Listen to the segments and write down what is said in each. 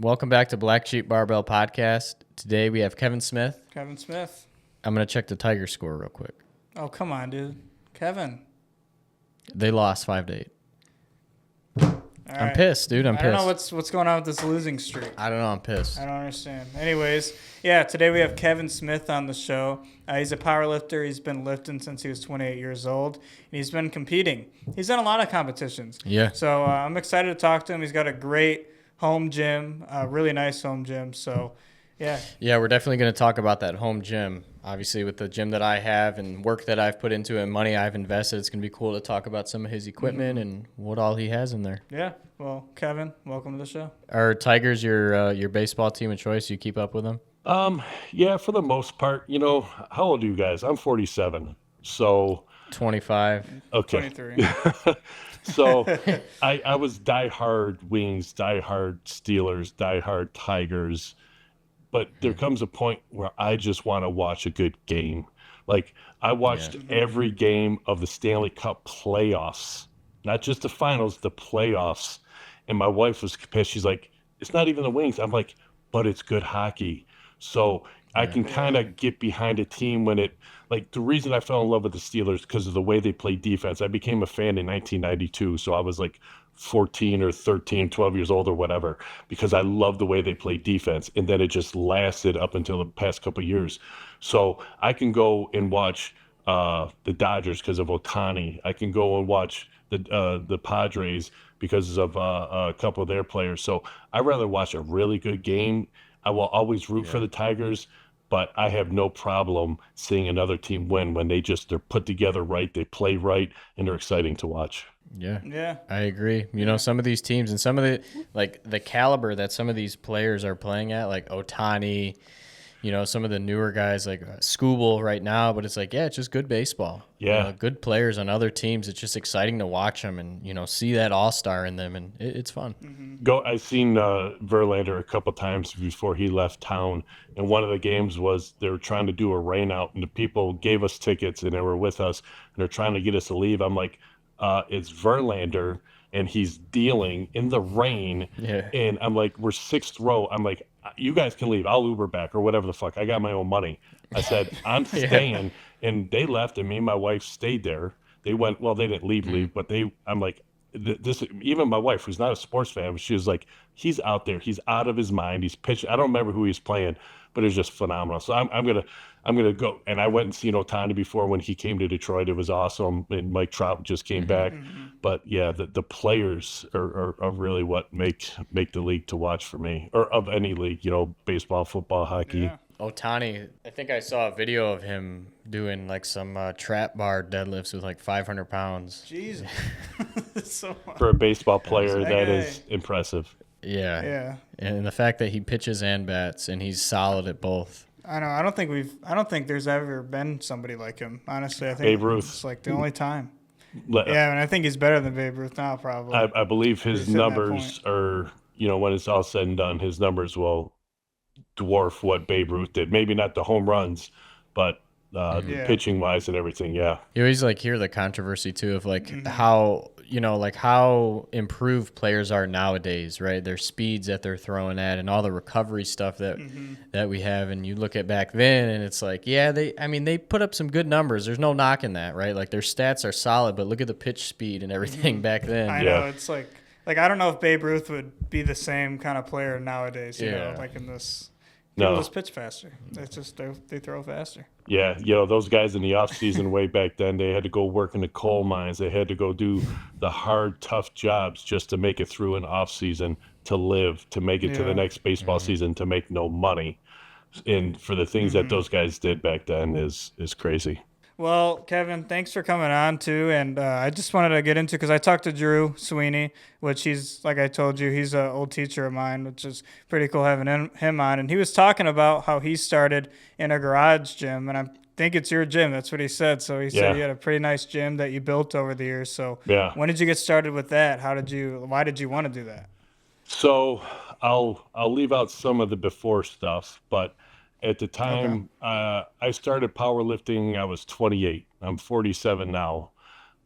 Welcome back to Blacksheep Barbell Podcast. Today we have Kevin Smith. Kevin Smith. I'm going to check the Tiger score real quick. Oh, come on, dude. Kevin. They lost 5-8. All I'm right. pissed, dude. I'm I don't know pissed. what's going on with this losing streak. I don't know. I'm pissed. I don't understand. Anyways, yeah, today we have Kevin Smith on the show. He's a powerlifter. He's been lifting since he was 28 years old, and he's been competing. He's done a lot of competitions. Yeah. So I'm excited to talk to him. He's got a great home gym, a really nice home gym. So, yeah. Yeah, we're definitely going to talk about that home gym. Obviously, with the gym that I have and work that I've put into it and money I've invested, it's going to be cool to talk about some of his equipment and what all he has in there. Yeah. Well, Kevin, welcome to the show. Are Tigers your baseball team of choice? You keep up with them? Yeah, for the most part. You know, how old are you guys? I'm 47. So 25. okay. 23. So I was diehard Wings, diehard Steelers, diehard Tigers. But there comes a point where I just want to watch a good game. Like, I watched every game of the Stanley Cup playoffs, not just the finals, the playoffs. And my wife was pissed. She's like, it's not even the Wings. I'm like, but it's good hockey. So I can kind of get behind a team when it, like, the reason I fell in love with the Steelers because of the way they play defense. I became a fan in 1992. So I was like 14 or 13, 12 years old or whatever, because I love the way they play defense. And then it just lasted up until the past couple of years. So I can go and watch the Dodgers because of Ohtani. I can go and watch the Padres because of a couple of their players. So I'd rather watch a really good game. I will always root for the Tigers, but I have no problem seeing another team win when they're put together right, they play right, and they're exciting to watch. Yeah. I agree. You know, some of these teams and some of the caliber that some of these players are playing at, like Ohtani, you know, some of the newer guys like Skubal right now, but it's like, yeah, it's just good baseball. Yeah. You know, good players on other teams. It's just exciting to watch them and, you know, see that all-star in them, and it's fun. I've seen Verlander a couple times before he left town, and one of the games was they were trying to do a rain out, and the people gave us tickets, and they were with us, and they're trying to get us to leave. I'm like, it's Verlander, and he's dealing in the rain. Yeah. And I'm like, we're sixth row. I'm like, you guys can leave. I'll Uber back or whatever the fuck. I got my own money. I said, I'm staying. And they left, and me and my wife stayed there. They went, well, they didn't leave, but I'm like, this, even my wife, who's not a sports fan, she was like, he's out there. He's out of his mind. He's pitching. I don't remember who he's playing, but it's just phenomenal. So I'm gonna go. And I went and seen Ohtani before when he came to Detroit. It was awesome. And Mike Trout just came back. But yeah, the players are really what make the league to watch for me, or of any league, you know, baseball, football, hockey. Yeah. Ohtani, I think I saw a video of him doing like some trap bar deadlifts with like 500 pounds. Jesus. So much. For a baseball player, That that guy. is impressive. Yeah. Yeah. And the fact that he pitches and bats and he's solid at both. I know. I don't think there's ever been somebody like him. Honestly, I think Babe Ruth. it's like the only time. Le- Yeah, and I think he's better than Babe Ruth now, probably. I believe his He's hitting that numbers are, you know, when it's all said and done, his numbers will dwarf what Babe Ruth did. Maybe not the home runs, but Yeah. pitching wise and everything. Yeah. You always like hear the controversy too of like how, you know, like how improved players are nowadays, right? Their speeds that they're throwing at and all the recovery stuff that we have. And you look at back then and it's like, yeah, they put up some good numbers. There's no knocking that, right? Like their stats are solid, but look at the pitch speed and everything back then. I know. It's like I don't know if Babe Ruth would be the same kind of player nowadays, you know, like in this. People just pitch faster. It's just they throw faster. Yeah, you know, those guys in the off season way back then, they had to go work in the coal mines. They had to go do the hard, tough jobs just to make it through an off season, to live, to make it to the next baseball season, to make no money. And for the things that those guys did back then is crazy. Well, Kevin, thanks for coming on too. And I just wanted to get into, because I talked to Drew Sweeney, which he's, like I told you, he's an old teacher of mine, which is pretty cool having him on. And he was talking about how he started in a garage gym, and I think it's your gym. That's what he said. So he said you had a pretty nice gym that you built over the years. So when did you get started with that? Why did you want to do that? So I'll leave out some of the before stuff, but at the time I started powerlifting, I was 28. I'm 47 now.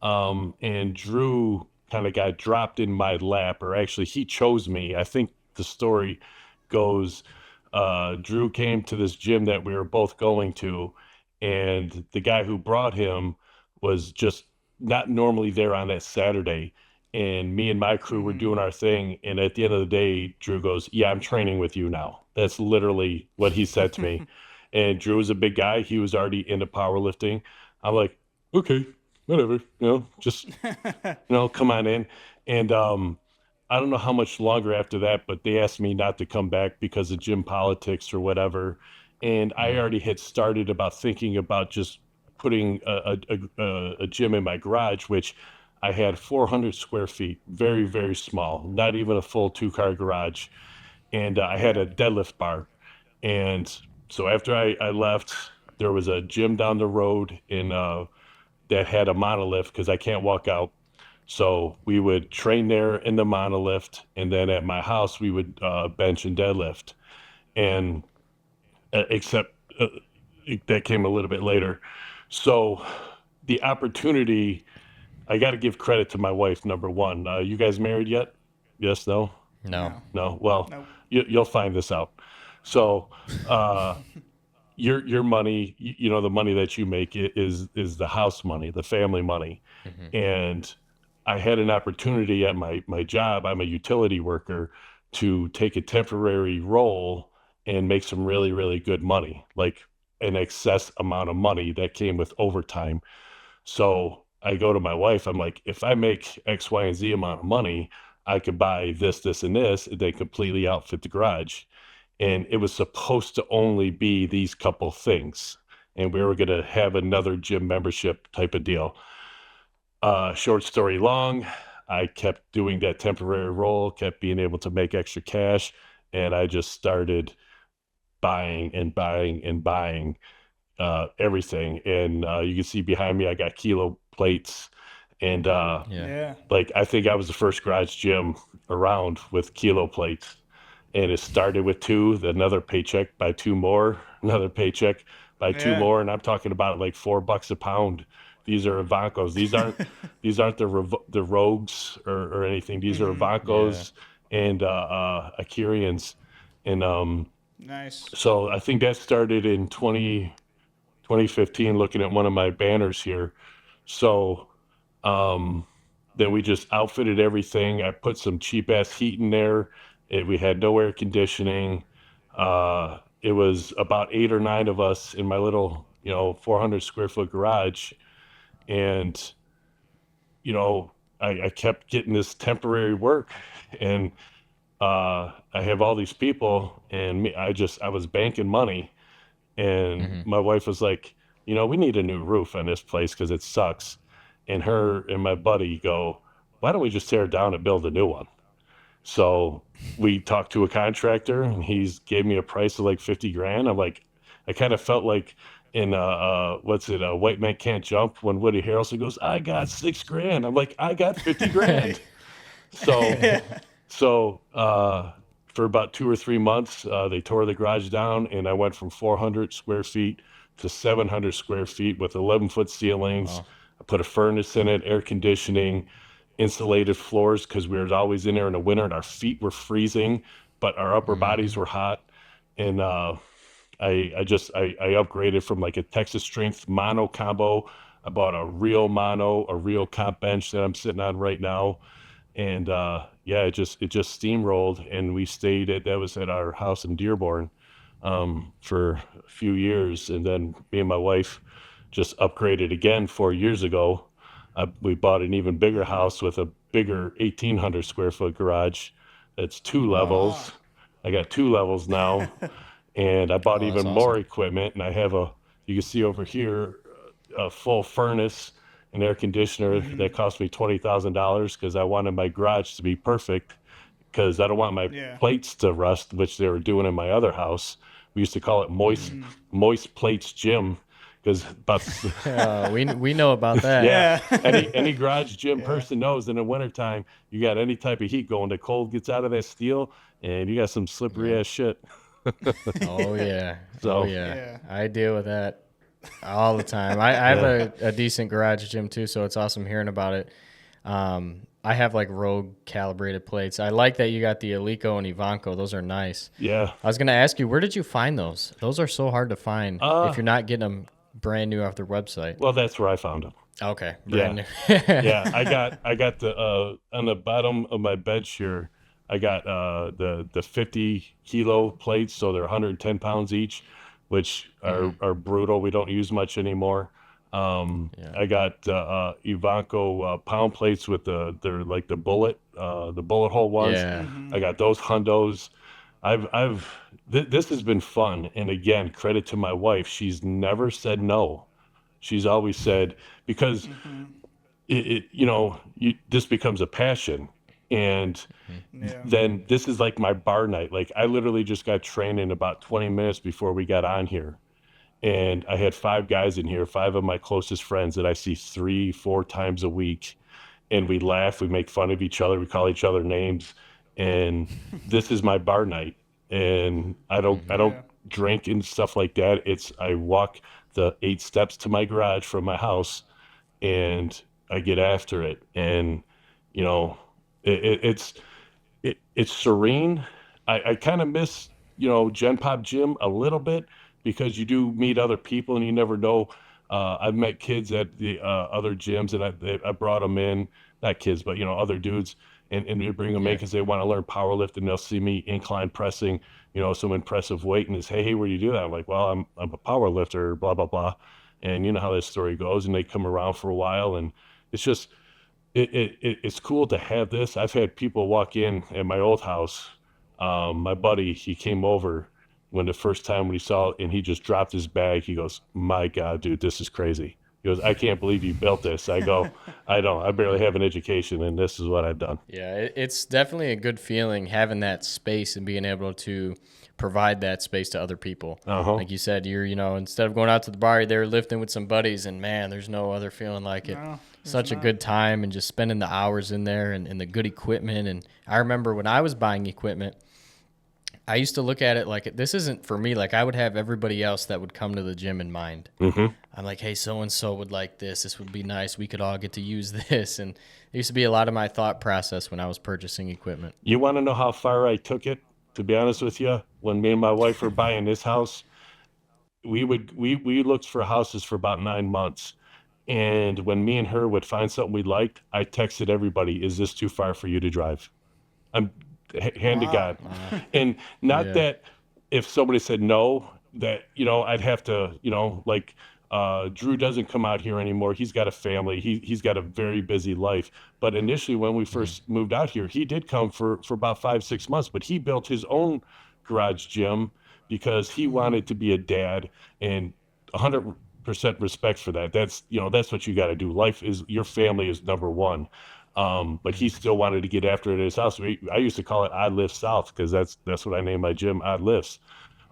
And Drew kind of got dropped in my lap, or actually he chose me. I think the story goes, Drew came to this gym that we were both going to, and the guy who brought him was just not normally there on that Saturday. And me and my crew were doing our thing. And at the end of the day, Drew goes, "Yeah, I'm training with you now." That's literally what he said to me. And Drew was a big guy. He was already into powerlifting. I'm like, okay, whatever, just, come on in. And I don't know how much longer after that, but they asked me not to come back because of gym politics or whatever. And I already had started about thinking about just putting a gym in my garage, which I had 400 square feet, very, very small, not even a full 2-car garage. And I had a deadlift bar. And so after I left, there was a gym down the road that had a monolift because I can't walk out. So we would train there in the monolift, and then at my house we would bench and deadlift. And except that came a little bit later. So the opportunity, I got to give credit to my wife, number one. You guys married yet? Yes, no? No. No. Well, Nope. you'll find this out. So your money, the money that you make is the house money, the family money. And I had an opportunity at my job. I'm a utility worker, to take a temporary role and make some really, really good money, like an excess amount of money that came with overtime. So I go to my wife, I'm like, if I make X, Y, and Z amount of money, I could buy this, this, and this, and they completely outfit the garage. And it was supposed to only be these couple things. And we were going to have another gym membership type of deal. Short story long, I kept doing that temporary role, kept being able to make extra cash, and I just started buying and buying and buying everything. And you can see behind me, I got kilo plates. And Yeah. like, I think I was the first garage gym around with kilo plates. And it started with 2, then another paycheck, buy 2 more, another paycheck, buy 2 Yeah. more. And I'm talking about like $4 a pound. These are Ivancos. These aren't the Rogues or anything. These are Ivancos and Akirians. And Nice. so I think that started in 2015, looking at one of my banners here. So then we just outfitted everything. I put some cheap ass heat in there. We had no air conditioning. It was about 8 or 9 of us in my little, 400 square foot garage. And, I kept getting this temporary work, and I have all these people, and I was banking money. And my wife was like, we need a new roof on this place because it sucks. And her and my buddy go, why don't we just tear it down and build a new one? So we talked to a contractor, and he's gave me a price of like 50 grand. I'm like, I kind of felt like in White Man Can't Jump, when Woody Harrelson goes, I got 6 grand. I'm like, I got 50 grand. So for about 2 or 3 months, they tore the garage down, and I went from 400 square feet to 700 square feet with 11-foot ceilings. Wow. I put a furnace in it, air conditioning, insulated floors, because we were always in there in the winter and our feet were freezing, but our upper bodies were hot. And I upgraded from like a Texas Strength mono combo. I bought a real mono, a real comp bench that I'm sitting on right now. And it just steamrolled, and we that was at our house in Dearborn for a few years. And then me and my wife just upgraded again 4 years ago. We bought an even bigger house with a bigger 1,800 square foot garage. It's 2 levels. I got 2 levels now. And I bought even more equipment, and I have you can see over here, a full furnace, an air conditioner that cost me $20,000 because I wanted my garage to be perfect, because I don't want my plates to rust, which they were doing in my other house. We used to call it Moist Plates Gym, because we know about that. Yeah. Any garage gym person knows in the wintertime, you got any type of heat going, the cold gets out of that steel, and you got some slippery ass shit. Oh yeah. So, Yeah. I deal with that all the time. I have a decent garage gym too, so it's awesome hearing about it. I have like Rogue calibrated plates. I like that you got the Alico and Ivanko. Those are nice. Yeah. I was going to ask you, where did you find those? Those are so hard to find if you're not getting them brand new off their website. Well, that's where I found them. Okay, brand new. Yeah, I got the on the bottom of my bench here. I got the 50-kilo plates, so they're 110 pounds each, which are brutal. We don't use much anymore. I got Ivanko pound plates with they're like the bullet hole ones. Yeah. I got those hundos. This has been fun, and again, credit to my wife. She's never said no. She's always said, because this becomes a passion. And then this is like my bar night. Like I literally just got trained in about 20 minutes before we got on here. And I had 5 guys in here, 5 of my closest friends that I see 3-4 times a week. And we laugh, we make fun of each other, we call each other names. And this is my bar night. And I don't drink and stuff like that. I walk the 8 steps to my garage from my house and I get after it. And, it's serene. I kind of miss, Gen Pop Gym a little bit because you do meet other people and you never know. I've met kids at the other gyms and I brought them in, not kids, but, other dudes. And we bring them in because they want to learn powerlifting. They'll see me incline pressing, some impressive weight, and they say, "Hey, where do you do that?" I'm like, "Well, I'm a power lifter, blah blah blah," and you know how this story goes. And they come around for a while, and it's just it's cool to have this. I've had people walk in at my old house. My buddy, he came over when the first time when he saw it, and he just dropped his bag. He goes, "My God, dude, this is crazy." He goes, "I can't believe you built this." I go, "I don't. I barely have an education, and this is what I've done." Yeah, it's definitely a good feeling having that space and being able to provide that space to other people. Like you said, you're, instead of going out to the bar, they're lifting with some buddies, and man, there's no other feeling like it. No, Such a good time, and just spending the hours in there and the good equipment. And I remember when I was buying equipment, I used to look at it like this isn't for me. Like I would have everybody else that would come to the gym in mind. I'm like, hey, so-and-so would like this. This would be nice. We could all get to use this. And it used to be a lot of my thought process when I was purchasing equipment. You want to know how far I took it? To be honest with you, when me and my wife were buying this house, we looked for houses for about 9 months. And when me and her would find something we liked, I texted everybody, "Is this too far for you to drive?" I'm hand to God. And not that if somebody said no, that, I'd have to, like Drew doesn't come out here anymore. He's got a family. He's got a very busy life. But initially when we first moved out here, he did come for about 5-6 months, but he built his own garage gym because he wanted to be a dad, and 100% respect for that. That's what you got to do. Your family is number one. But he still wanted to get after it at his house. I used to call it Odd Lift South because that's what I named my gym, Odd Lifts.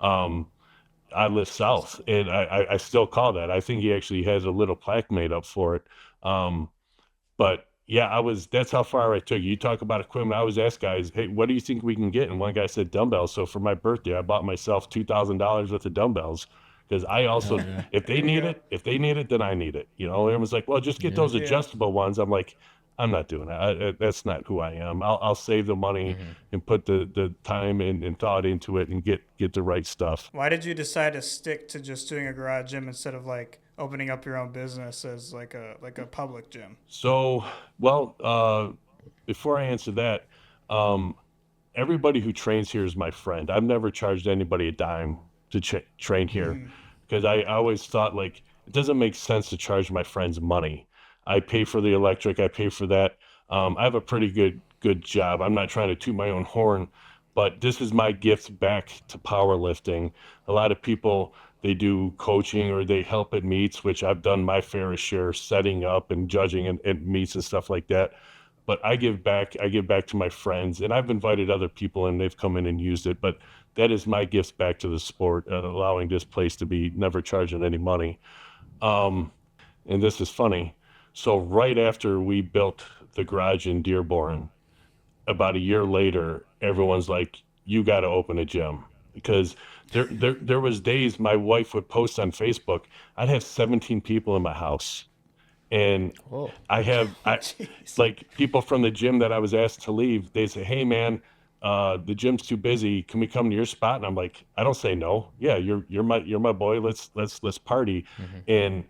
Odd Lift South, and I still call that. I think he actually has a little plaque made up for it. But yeah, that's how far I took it. You talk about equipment. I always ask guys, "Hey, what do you think we can get?" And one guy said dumbbells. So for my birthday, I bought myself $2,000 worth of dumbbells. Because I also, if they need it, then I need it. Everyone's like, "Well, just get those adjustable ones." I'm like, I'm not doing that. That's not who I am. I'll save the money and put the time and thought into it and get the right stuff. Why did you decide to stick to just doing a garage gym instead of like opening up your own business as like a public gym? So, before I answer that, everybody who trains here is my friend. I've never charged anybody a dime to train here because I always thought like it doesn't make sense to charge my friends money. I pay for the electric. I pay for that. I have a pretty good job. I'm not trying to toot my own horn, but this is my gift back to powerlifting. A lot of people, they do coaching or they help at meets, which I've done my fair share, setting up and judging at meets and stuff like that. But I give back. I give back to my friends, and I've invited other people and they've come in and used it. But that is my gift back to the sport, allowing this place to be never charging any money. And this is funny. So right after we built the garage in Dearborn, about a year later, everyone's like, "You got to open a gym." Because there was days my wife would post on Facebook, I'd have 17 people in my house. And Whoa. I Jeez. like people from the gym that I was asked to leave. They say, "Hey, man, the gym's too busy. Can we come to your spot?" And I'm like, I don't say no. Yeah, you're my boy. Let's party. Hmm. And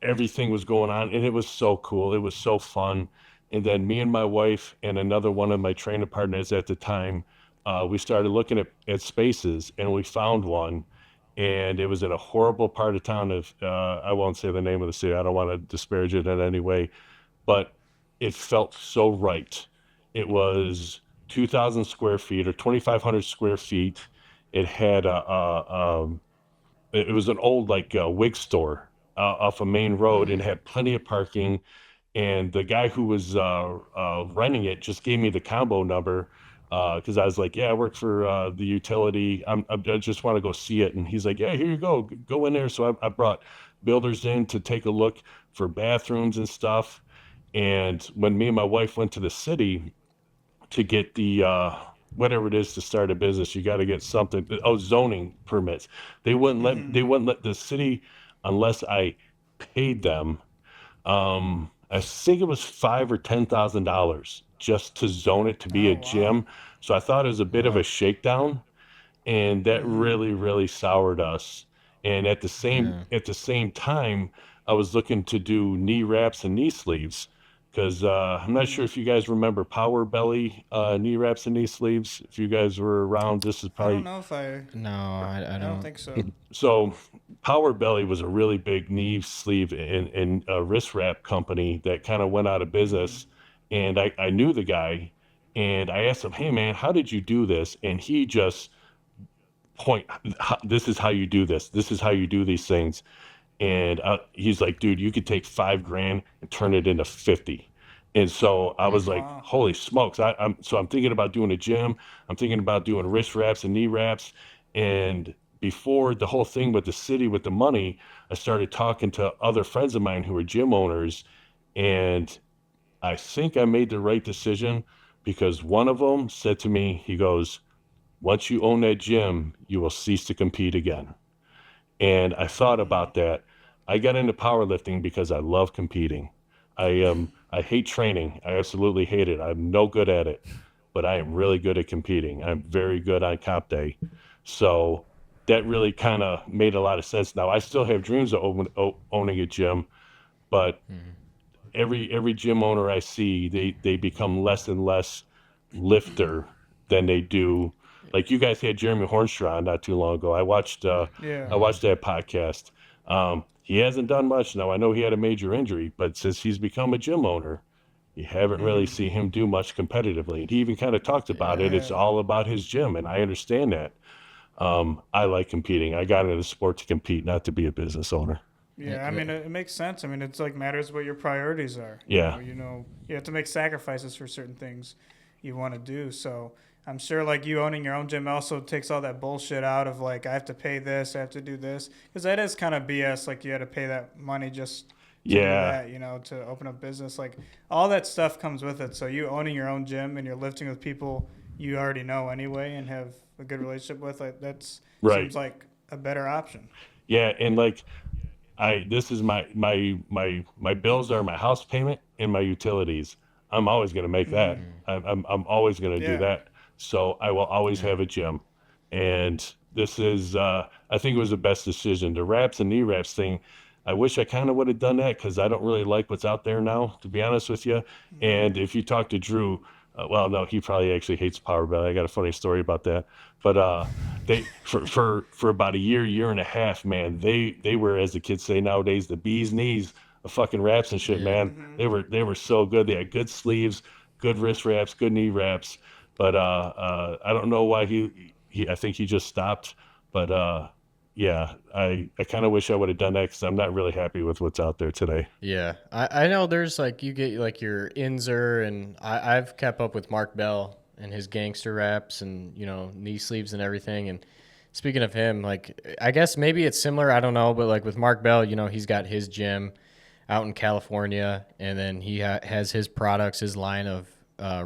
everything was going on, and it was so cool. It was so fun. And then me and my wife and another one of my training partners at the time, we started looking at spaces, and we found one, and it was in a horrible part of town of I won't say the name of the city. I don't want to disparage it in any way, but it felt so right. It was 2,000 square feet or 2,500 square feet. It had it was an old like wig store off a main road and had plenty of parking. And the guy who was renting it just gave me the combo number because I was like, "Yeah, I work for the utility. I just want to go see it." And he's like, "Yeah, here you go. Go in there." So I brought builders in to take a look for bathrooms and stuff. And when me and my wife went to the city to get the whatever it is to start a business, you got to get something. Oh, zoning permits. They wouldn't let the city unless I paid them. I think it was $5,000 or $10,000 just to zone it to be Oh a wow. gym. So I thought it was a bit of a Wow. shakedown, and that really soured us. And Yeah. at the same time, I was looking to do knee wraps and knee sleeves because I'm not sure if you guys remember Power Belly knee wraps and knee sleeves. If you guys were around, this is I don't probably know if I. No, I I don't don't. think so. so. Power Belly was a really big knee sleeve and a wrist wrap company that kind of went out of business. And I knew the guy, and I asked him, "Hey man, how did you do this?" And he just point, "This is how you do this. This is how you do these things." And he's like, "Dude, you could take 5 grand and turn it into 50." And so I was like, Wow. "Holy smokes!" I'm thinking about doing a gym. I'm thinking about doing wrist wraps and knee wraps. And before the whole thing with the city with the money, I started talking to other friends of mine who were gym owners, and I think I made the right decision because one of them said to me, he goes, "Once you own that gym, you will cease to compete again." And I thought about that. I got into powerlifting because I love competing. I hate training. I absolutely hate it. I'm no good at it, but I am really good at competing. I'm very good on comp day. So that really kind of made a lot of sense. Now I still have dreams of owning a gym, but Mhm. every gym owner I see, they become less and less lifter than they do. Like you guys had Jeremy Hornstra on not too long ago. Yeah. I watched that podcast. He hasn't done much now. I know he had a major injury, but since he's become a gym owner, you haven't really seen him do much competitively. And he even kind of talked about it. Yeah. It's Yeah. all about his gym, and I understand that. I like competing. I got into the sport to compete, not to be a business owner. Yeah, I mean, it makes sense. I mean, it's like matters what your priorities are. Yeah. You have to make sacrifices for certain things you want to do. So I'm sure, like you owning your own gym also takes all that bullshit out of like I have to pay this, I have to do this, because that is kind of BS. Like you had to pay that money just to do Yeah. that, to open up business. Like all that stuff comes with it. So you owning your own gym and you're lifting with people you already know anyway and have a good relationship with, like that's Right. seems like a better option. Yeah. And like, this is my bills are my house payment and my utilities. I'm always going to make that. I'm always going to do Yeah. that. So I will always Yeah. have a gym. And this is I think it was the best decision. The wraps and knee wraps thing. I wish I kind of would have done that because I don't really like what's out there now, to be honest with you. And if you talk to Drew, well, no, he probably actually hates Power Belly. I got a funny story about that. But they for about a year and a half, man, they were, as the kids say nowadays, the bee's knees of fucking wraps and shit, Yeah. man. They were so good. They had good sleeves, good wrist wraps, good knee wraps. But I don't know why he I think he just stopped. But yeah, I kind of wish I would have done that because I'm not really happy with what's out there today. Yeah, I know there's like you get like your Inzer, and I've kept up with Mark Bell and his gangster raps and knee sleeves and everything. And speaking of him, like I guess maybe it's similar, I don't know, but like with Mark Bell, he's got his gym out in California, and then he has his products, his line of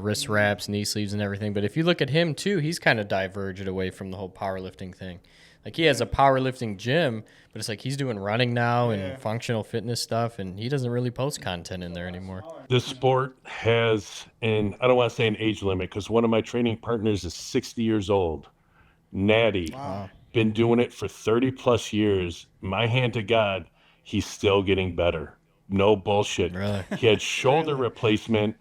wrist wraps, knee sleeves, and everything. But if you look at him too, he's kind of diverged away from the whole powerlifting thing. Like he has a powerlifting gym, but it's like he's doing running now and functional fitness stuff, and he doesn't really post content in there anymore. The sport has, and I don't want to say an age limit, because one of my training partners is 60 years old, natty, been doing it for 30 plus years. My hand to God, he's still getting better. No bullshit. Really? He had shoulder replacement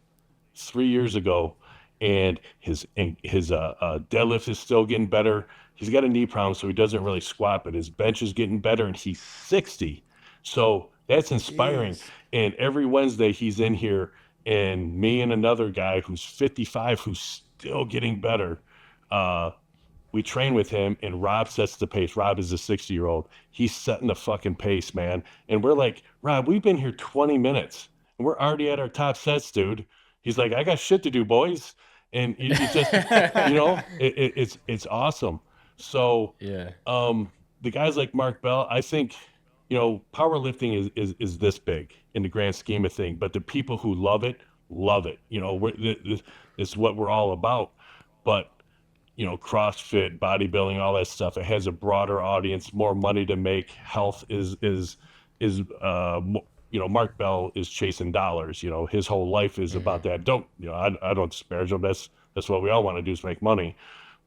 3 years ago, and his deadlift is still getting better. He's got a knee problem, so he doesn't really squat, but his bench is getting better, and he's 60. So that's inspiring. Jeez. And every Wednesday he's in here, and me and another guy who's 55, who's still getting better, we train with him, and Rob sets the pace. Rob is a 60-year-old. He's setting the fucking pace, man. And we're like, Rob, we've been here 20 minutes, and we're already at our top sets, dude. He's like, I got shit to do, boys. And you just, it's awesome. So, the guys like Mark Bell, I think, powerlifting is this big in the grand scheme of things. But the people who love it, love it. This is what we're all about. But CrossFit, bodybuilding, all that stuff, it has a broader audience, more money to make. Health is Mark Bell is chasing dollars. His whole life is about that. I don't disparage him. That's what we all want to do, is make money.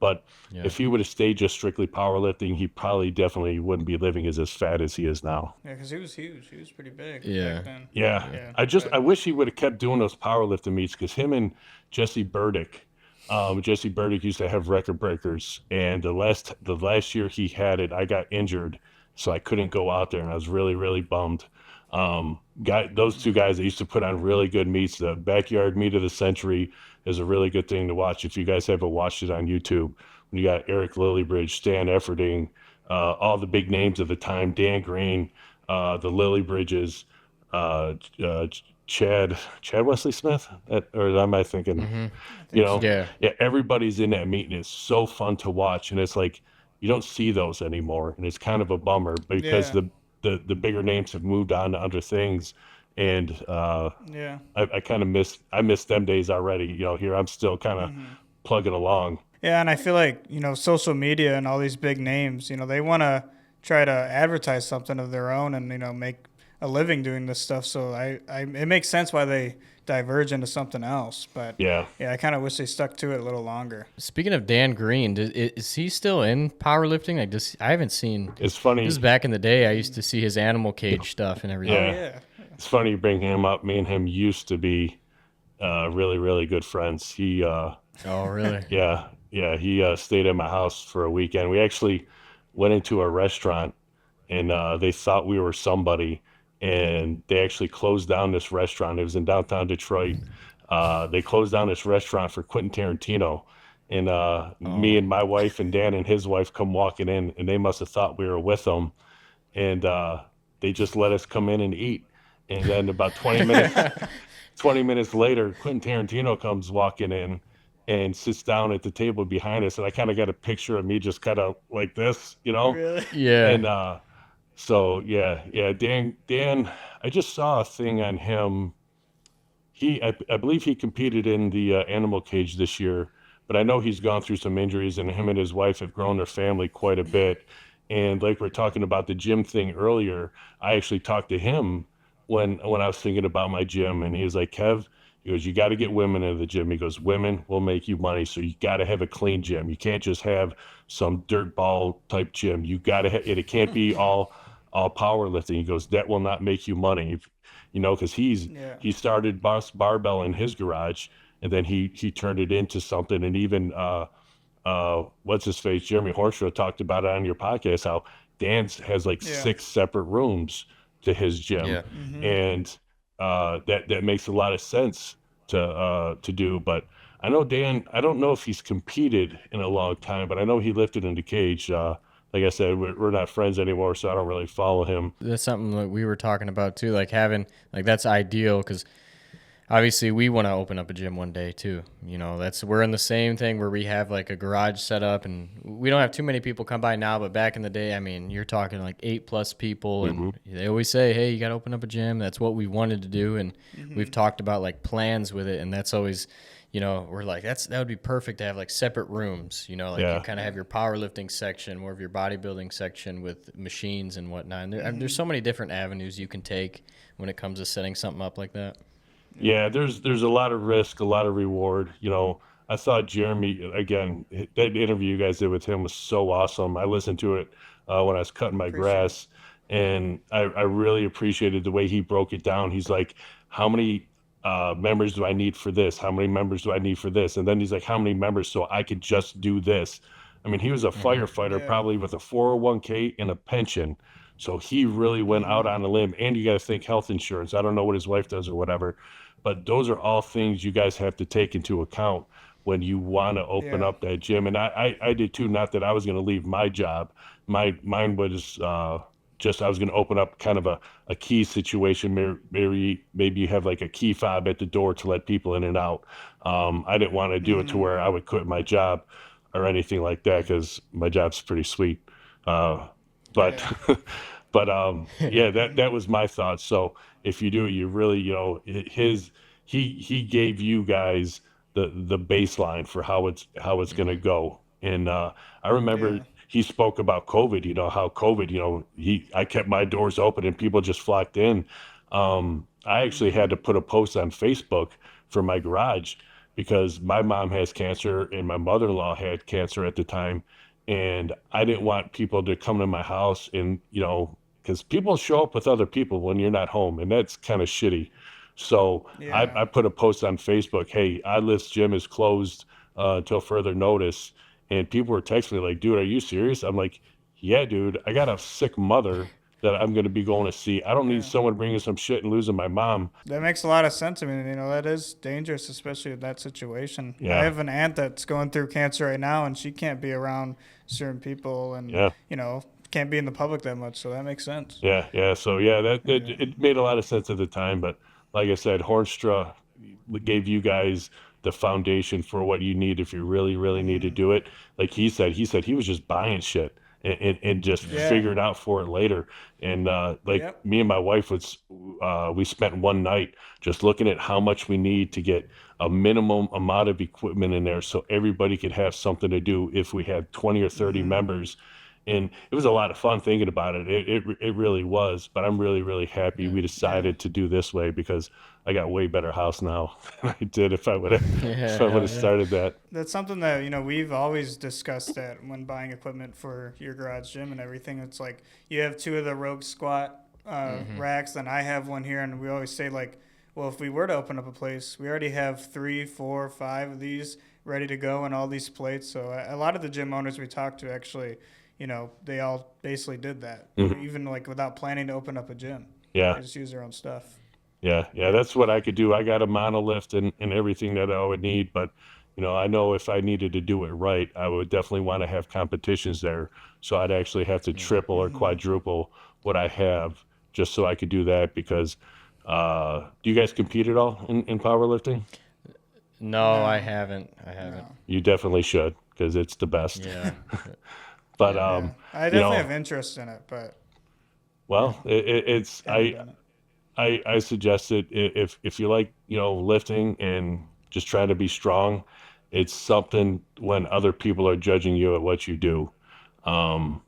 But if he would have stayed just strictly powerlifting, he probably definitely wouldn't be living as fat as he is now. Yeah, because he was huge. He was pretty big back then. Yeah. I wish he would have kept doing those powerlifting meets, because him and Jesse Burdick used to have record breakers, and the last year he had it, I got injured, so I couldn't go out there, and I was really, really bummed. Those two guys that used to put on really good meets, the Backyard Meet of the Century is a really good thing to watch if you guys haven't watched it on YouTube. When you got Eric Lillybridge, Stan Efferding, all the big names of the time, Dan Green, the Lillybridges, Chad Wesley Smith, or am I thinking? Everybody's in that meet, and it's so fun to watch, and it's like you don't see those anymore, and it's kind of a bummer, because the bigger names have moved on to other things, and I kind of miss them days already. Here I'm still kind of plugging along. Yeah, and I feel like social media and all these big names, they want to try to advertise something of their own and make a living doing this stuff. So it makes sense why they diverge into something else. But I kind of wish they stuck to it a little longer. Speaking of Dan Green, is he still in powerlifting? I haven't seen. It's funny. This is back in the day. I used to see his animal cage stuff and everything. Yeah. It's funny you bring him up. Me and him used to be really, really good friends. He. Oh, really? Yeah. He stayed at my house for a weekend. We actually went into a restaurant, and they thought we were somebody. And they actually closed down this restaurant. It was in downtown Detroit. They closed down this restaurant for Quentin Tarantino. And me and my wife and Dan and his wife come walking in, and they must have thought we were with them. And they just let us come in and eat. And then about 20 minutes later, Quentin Tarantino comes walking in and sits down at the table behind us. And I kind of got a picture of me just kind of like this, Really? Yeah. And so Dan, I just saw a thing on him. I believe he competed in the animal cage this year, but I know he's gone through some injuries, and him and his wife have grown their family quite a bit. And like we're talking about the gym thing earlier, I actually talked to him when I was thinking about my gym, and he was like, Kev, he goes, you got to get women into the gym. He goes, women will make you money, so you got to have a clean gym. You can't just have some dirt ball type gym. You got to have it. It can't be all powerlifting. He goes, that will not make you money, because he started Barbell in his garage, and then he turned it into something. And even what's his face, Jeremy Horshaw, talked about it on your podcast, how Dan has like 6 separate rooms to his gym, and that makes a lot of sense to do. But I know Dan, I don't know if he's competed in a long time, but I know he lifted in the cage. Like I said, we're not friends anymore, so I don't really follow him. That's something that we were talking about too, like having, like that's ideal, because obviously we want to open up a gym one day too. We're in the same thing where we have like a garage set up, and we don't have too many people come by now, but back in the day, I mean, you're talking like 8+ people, and they always say, hey, you got to open up a gym. That's what we wanted to do. And we've talked about like plans with it. And that's always, we're like, that would be perfect to have like separate rooms, you kind of have your powerlifting section, more of your bodybuilding section with machines and whatnot. And there's so many different avenues you can take when it comes to setting something up like that. Yeah, there's a lot of risk, a lot of reward. I thought Jeremy, again, that interview you guys did with him was so awesome. I listened to it when I was cutting my grass, and I really appreciated the way he broke it down. He's like, how many members do I need for this? How many members do I need for this? And then he's like, how many members so I could just do this? I mean, he was a firefighter, probably with a 401k and a pension. So he really went out on a limb. And you got to think health insurance. I don't know what his wife does or whatever, but those are all things you guys have to take into account when you want to open up that gym. And I did too, not that I was going to leave my job. Mine was just I was going to open up kind of a key situation. Maybe you have like a key fob at the door to let people in and out. I didn't want to do it to where I would quit my job or anything like that, because my job's pretty sweet. But that was my thoughts. So if you do it, you really, he gave you guys the baseline for how it's going to go. And I remember he spoke about COVID, how COVID, I kept my doors open and people just flocked in. I actually had to put a post on Facebook for my garage because my mom has cancer and my mother-in-law had cancer at the time. And I didn't want people to come to my house and, because people show up with other people when you're not home, and that's kind of shitty. So I put a post on Facebook, hey, Eyelifts Gym is closed until further notice. And people were texting me like, dude, are you serious? I'm like, yeah, dude, I got a sick mother that I'm going to be going to see. I don't need someone bringing some shit and losing my mom. That makes a lot of sense. I mean, that is dangerous, especially in that situation. Yeah. I have an aunt that's going through cancer right now, and she can't be around certain people and, can't be in the public that much. So that makes sense. Yeah. So, it made a lot of sense at the time. But like I said, Hornstra gave you guys the foundation for what you need if you really, really need to do it. Like he said he was just buying shit and just figured out for it later. And me and my wife we spent one night just looking at how much we need to get a minimum amount of equipment in there so everybody could have something to do if we had 20 or 30 members. And it was a lot of fun thinking about it. It really was. But I'm really, really happy we decided to do this way, because I got way better house now than I did if I would have started that. That's something that, we've always discussed that when buying equipment for your garage gym and everything. It's like you have 2 of the Rogue Squat racks, then I have one here. And we always say, like, well, if we were to open up a place, we already have 3, 4, 5 of these ready to go and all these plates. So a lot of the gym owners we talked to actually – they all basically did that, even like without planning to open up a gym. Yeah. They just use their own stuff. Yeah, that's what I could do. I got a monolift and everything that I would need, but I know if I needed to do it right, I would definitely want to have competitions there. So I'd actually have to triple or quadruple what I have just so I could do that. Because do you guys compete at all in powerlifting? No, I haven't. No. You definitely should, because it's the best. Yeah. But I definitely have interest in it, but I suggest it if you like lifting and just trying to be strong. It's something when other people are judging you at what you do, and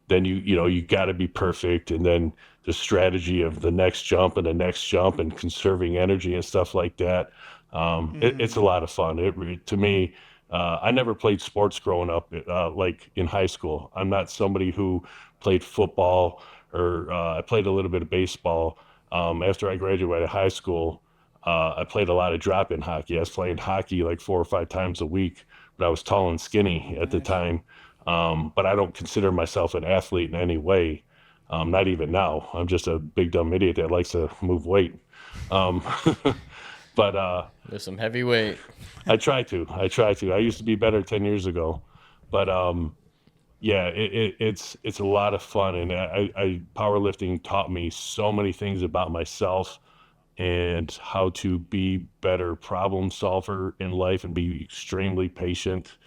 then you got to be perfect, and then the strategy of the next jump and the next jump and conserving energy and stuff like that. It's a lot of fun. To me. I never played sports growing up, like in high school. I'm not somebody who played football or I played a little bit of baseball. After I graduated high school, I played a lot of drop-in hockey. I was playing hockey like 4 or 5 times a week, but I was tall and skinny at the time. But I don't consider myself an athlete in any way, not even now. I'm just a big dumb idiot that likes to move weight. But there's some heavy weight. I try to. I used to be better 10 years ago, but it's a lot of fun, and I powerlifting taught me so many things about myself and how to be better problem solver in life and be extremely patient.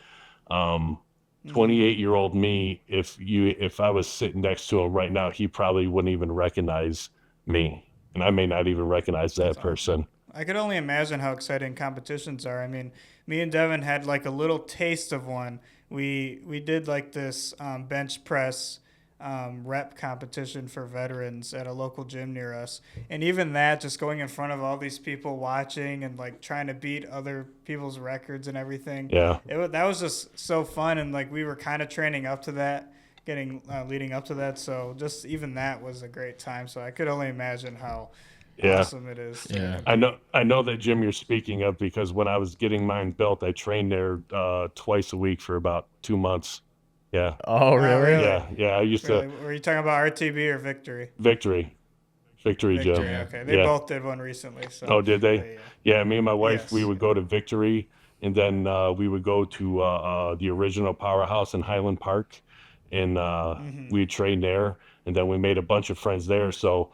Um, 28-year-old me, if I was sitting next to him right now, he probably wouldn't even recognize me, and I may not even recognize That's that awesome. person. I could only imagine how exciting competitions are. I mean, me and Devin had like a little taste of one. We did like this bench press rep competition for veterans at a local gym near us, and even that, just going in front of all these people watching and like trying to beat other people's records and everything, Yeah, that was just so fun. And like we were kind of training up to that, getting leading up to that. So just even that was a great time. So I could only imagine how yeah. awesome it is to Yeah. compete. I know that gym you're speaking of because when I was getting mine built, I trained there twice a week for about 2 months. Yeah, Oh, Oh, really? really? yeah. I used to Really? Were you talking about RTB or Victory? Victory, Victory Gym. Victory. Yeah. Okay, they Yeah. both did one recently. So, Oh, did but they? yeah. Yeah, me and my wife, we Yes. would go to Victory, and then we would go to the original Powerhouse in Highland Park, and Mm-hmm. we trained there, and then we made a bunch of friends there. So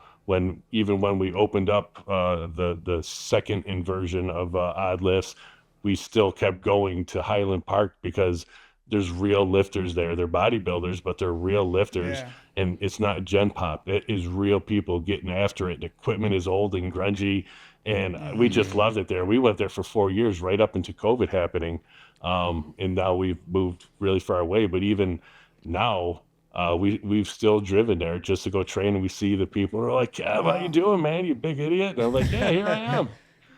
even when we opened up the second inversion of odd lifts, we still kept going to Highland Park because there's real lifters there. They're bodybuilders, but they're real lifters, Yeah. and it's not Gen Pop. It is real people getting after it. The equipment is old and grungy, and we Mm-hmm. just loved it there. We went there for 4 years, right up into COVID happening, and now we've moved really far away. But even now, we've still driven there just to go train, and we see the people. We're like, "Kev, how you Wow. doing, man? You big idiot!" And I'm like, "Yeah, here I am."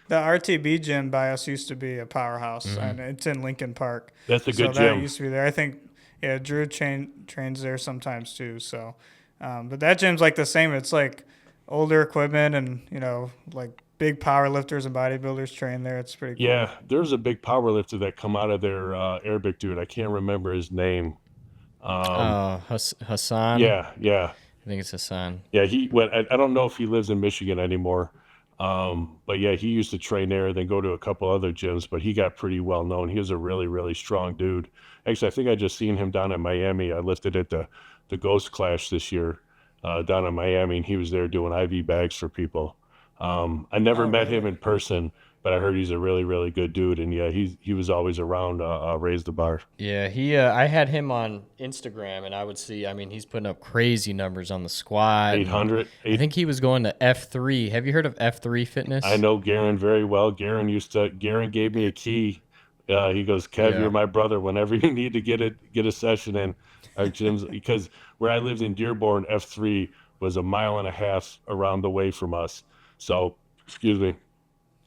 The RTB gym by us used to be a powerhouse, Hmm. and it's in Lincoln Park. That's a So good that gym. used to be there. I think, yeah, Drew trains there sometimes too. So, but that gym's like the same. It's like older equipment, and like big power lifters and bodybuilders train there. It's pretty cool. Yeah, there's a big power lifter that come out of there, Arabic dude. I can't remember his name. Um, Oh, Hassan. yeah. I think it's Hassan. Yeah, I don't know if he lives in Michigan anymore. But yeah, he used to train there, then go to a couple other gyms, but he got pretty well known. He was a really, really strong dude. Actually, I think I just seen him down in Miami. I lifted at the Ghost Clash this year, down in Miami, and he was there doing IV bags for people. I never Oh, met him really? in person, but I heard he's a really, really good dude. And yeah, he was always around, raise the bar. Yeah, I had him on Instagram, and I would see. I mean, he's putting up crazy numbers on the squat, and 800, I think he was going to F3. Have you heard of F3 I Fitness? know Garen very well. Garen gave me a key. He goes, Kev, you're Yeah. my brother. Whenever you need to get a session in our gyms, because where I lived in Dearborn, F3 was a mile and a half around the way from us. So, excuse me.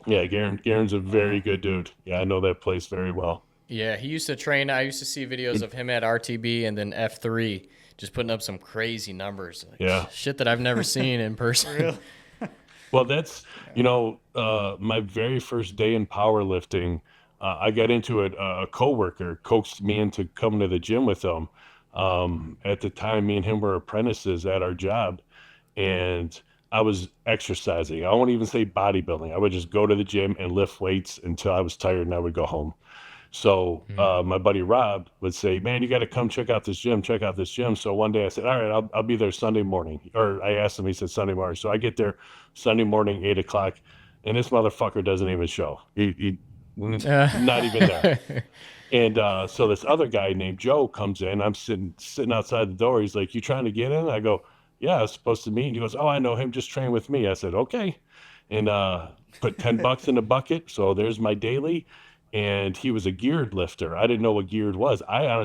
Yeah, Garen's a very Wow. good dude. Yeah, I know that place very well. Yeah, he used to train. I used to see videos of him at RTB and then F3, just putting up some crazy numbers, like Yeah. shit that I've never seen in person. Really? Well, that's, my very first day in powerlifting, I got into it. A coworker coaxed me into coming to the gym with him. At the time, me and him were apprentices at our job, and I was exercising. I won't even say bodybuilding. I would just go to the gym and lift weights until I was tired and I would go home. So Mm. my buddy Rob would say, "Man, you got to come check out this gym. Check out this gym." So one day I said, "All right, I'll be there Sunday morning." Or I asked him. He said Sunday morning. So I get there Sunday morning, 8 o'clock, and this motherfucker doesn't even show. He not even there. And so this other guy named Joe comes in. I'm sitting outside the door. He's like, "You trying to get in?" I go, "Yeah, I was supposed to meet." And he goes, "Oh, I know him. Just train with me." I said, "Okay," and put $10 in the bucket. So there's my daily. And he was a geared lifter. I didn't know what geared was. I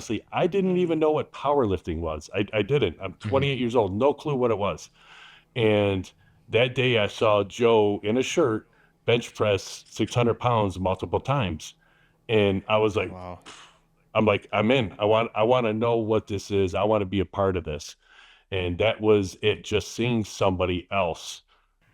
didn't even know what powerlifting was. I didn't. I'm Mhm. 28 years old, no clue what it was. And that day I saw Joe in a shirt bench press 600 pounds multiple times. And I was like, Wow. I'm in. I want to know what this is. I want to be a part of this. And that was it. Just seeing somebody else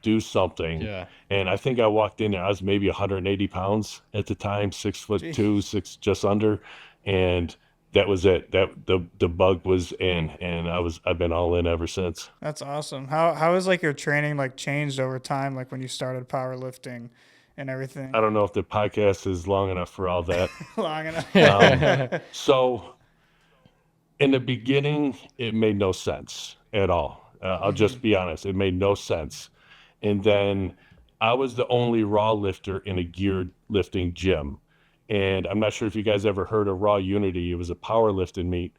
do something. Yeah. And I think I walked in there, I was maybe 180 pounds at the time, 6'2", Jeez. six just under. And that was it. That the bug was in, and I've been all in ever since. That's awesome. How has like your training like changed over time, like when you started powerlifting and everything? I don't know if the podcast is long enough for all that. Long enough. So in the beginning, it made no sense at all. I'll Hmm. just be honest. It made no sense. And then I was the only raw lifter in a geared lifting gym. And I'm not sure if you guys ever heard of Raw Unity. It was a powerlifting meet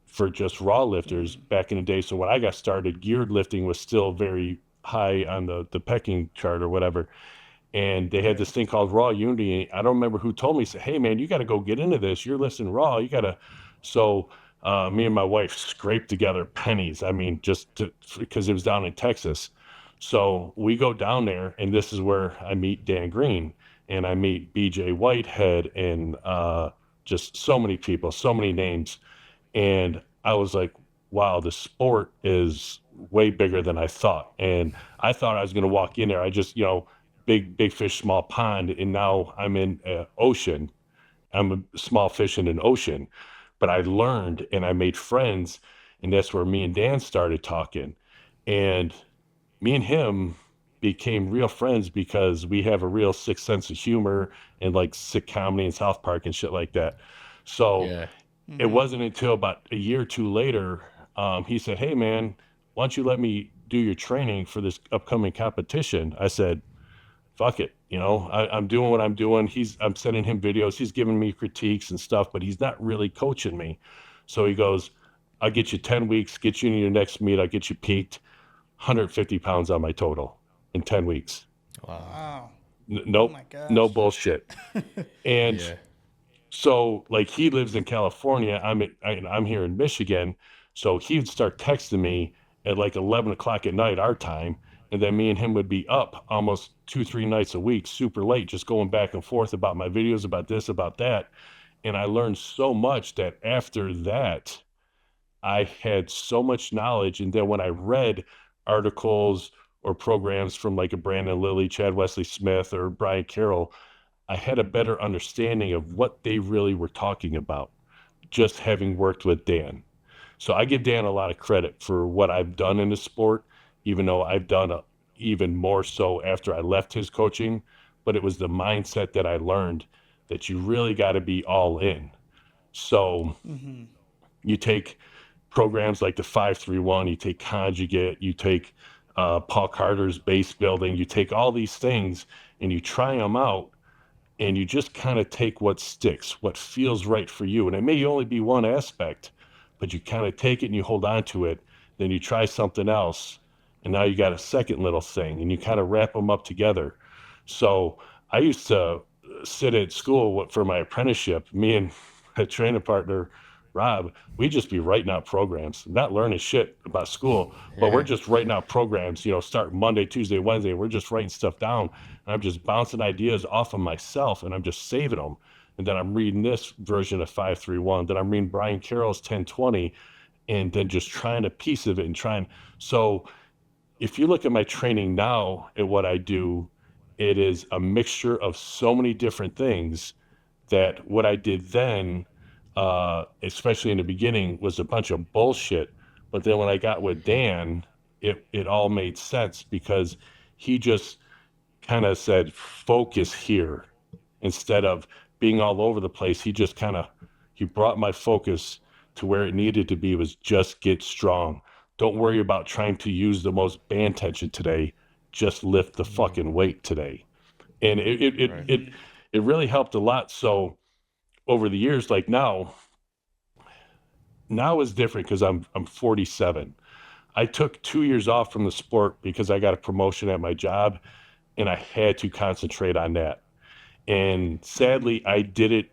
for just raw lifters back in the day. So when I got started, geared lifting was still very high on the pecking chart or whatever. And they had this thing called Raw Unity. I don't remember who told me, said, hey man, you got to go get into this. You're lifting raw. You got to. So me and my wife scraped together pennies. I mean, because it was down in Texas. So we go down there, and this is where I meet Dan Green, and I meet BJ Whitehead, and just so many people, so many names. And I was like, wow, the sport is way bigger than I thought. And I thought I was going to walk in there. I just, big fish, small pond. And now I'm in ocean. I'm a small fish in an ocean. But I learned and I made friends. And that's where me and Dan started talking. And me and him became real friends because we have a real sick sense of humor and like sick comedy in South Park and shit like that. So Yeah. it wasn't until about a year or two later, he said, hey man, why don't you let me do your training for this upcoming competition? I said, fuck it. I'm doing what I'm doing. I'm sending him videos. He's giving me critiques and stuff, but he's not really coaching me. So he goes, I'll get you 10 weeks, get you into your next meet. I'll get you peaked 150 pounds on my total in 10 weeks. Wow. Nope. Oh my gosh. No bullshit. And Yeah. so like he lives in California. I'm here in Michigan. So he would start texting me at like 11 o'clock at night, our time. And then me and him would be up almost 2-3 nights a week, super late, just going back and forth about my videos, about this, about that. And I learned so much that after that, I had so much knowledge. And then when I read articles or programs from like a Brandon Lilly, Chad Wesley Smith, or Brian Carroll, I had a better understanding of what they really were talking about, just having worked with Dan. So I give Dan a lot of credit for what I've done in the sport, even though I've done even more so after I left his coaching. But it was the mindset that I learned that you really got to be all in. So you take programs like the 531, you take Conjugate, you take Paul Carter's base building, you take all these things and you try them out, and you just kind of take what sticks, what feels right for you. And it may only be one aspect, but you kind of take it and you hold on to it. Then you try something else, and now you got a second little thing, and you kind of wrap them up together. So I used to sit at school for my apprenticeship. Me and a training partner, Rob, we just be writing out programs, not learning shit about school, but we're just writing out programs, start Monday, Tuesday, Wednesday. We're just writing stuff down. And I'm just bouncing ideas off of myself, and I'm just saving them. And then I'm reading this version of 531. Then I'm reading Brian Carroll's 1020, and then just trying a piece of it and trying. So if you look at my training now at what I do, it is a mixture of so many different things that what I did then, especially in the beginning, was a bunch of bullshit. But then when I got with Dan, it all made sense because he just kind of said, focus here instead of being all over the place. He brought my focus to where it needed to be, was just get strong. Don't worry about trying to use the most band tension today. Just lift the fucking weight today. And it really helped a lot. So over the years, like now is different because I'm 47. I took 2 years off from the sport because I got a promotion at my job, and I had to concentrate on that. And sadly, I did it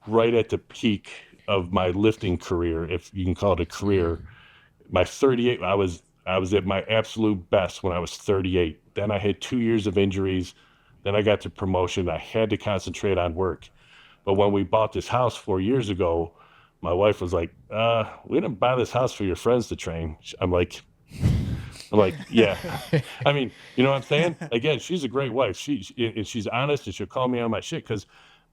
right at the peak of my lifting career, if you can call it a career. My 38, I was at my absolute best when I was 38. Then I had 2 years of injuries. Then I got the promotion. I had to concentrate on work. But when we bought this house 4 years ago, my wife was like, we didn't buy this house for your friends to train. I'm like, yeah. I mean, you know what I'm saying? Again, she's a great wife. She's honest, and she'll call me on my shit because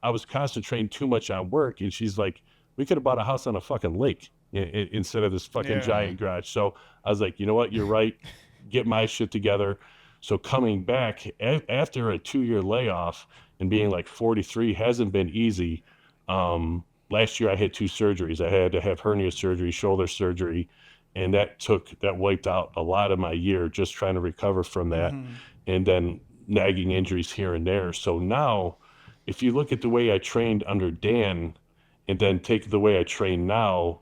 I was concentrating too much on work. And she's like, we could have bought a house on a fucking lake instead of this fucking giant garage. So I was like, you know what? You're right. Get my shit together. So coming back after a 2-year layoff and being like 43 hasn't been easy. Last year I had 2 surgeries. I had to have hernia surgery, shoulder surgery, and that wiped out a lot of my year just trying to recover from that. And then nagging injuries here and there. So now, if you look at the way I trained under Dan and then take the way I train now,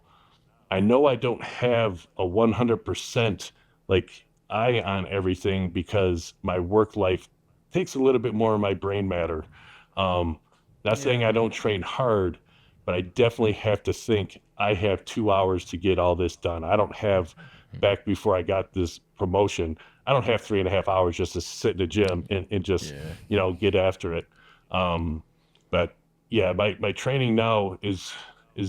I know I don't have a 100% like eye on everything because my work life takes a little bit more of my brain matter. Not saying I don't train hard, but I definitely have to think I have 2 hours to get all this done. I don't have back before I got this promotion. I don't have 3.5 hours just to sit in the gym and just, get after it. But yeah, my training now is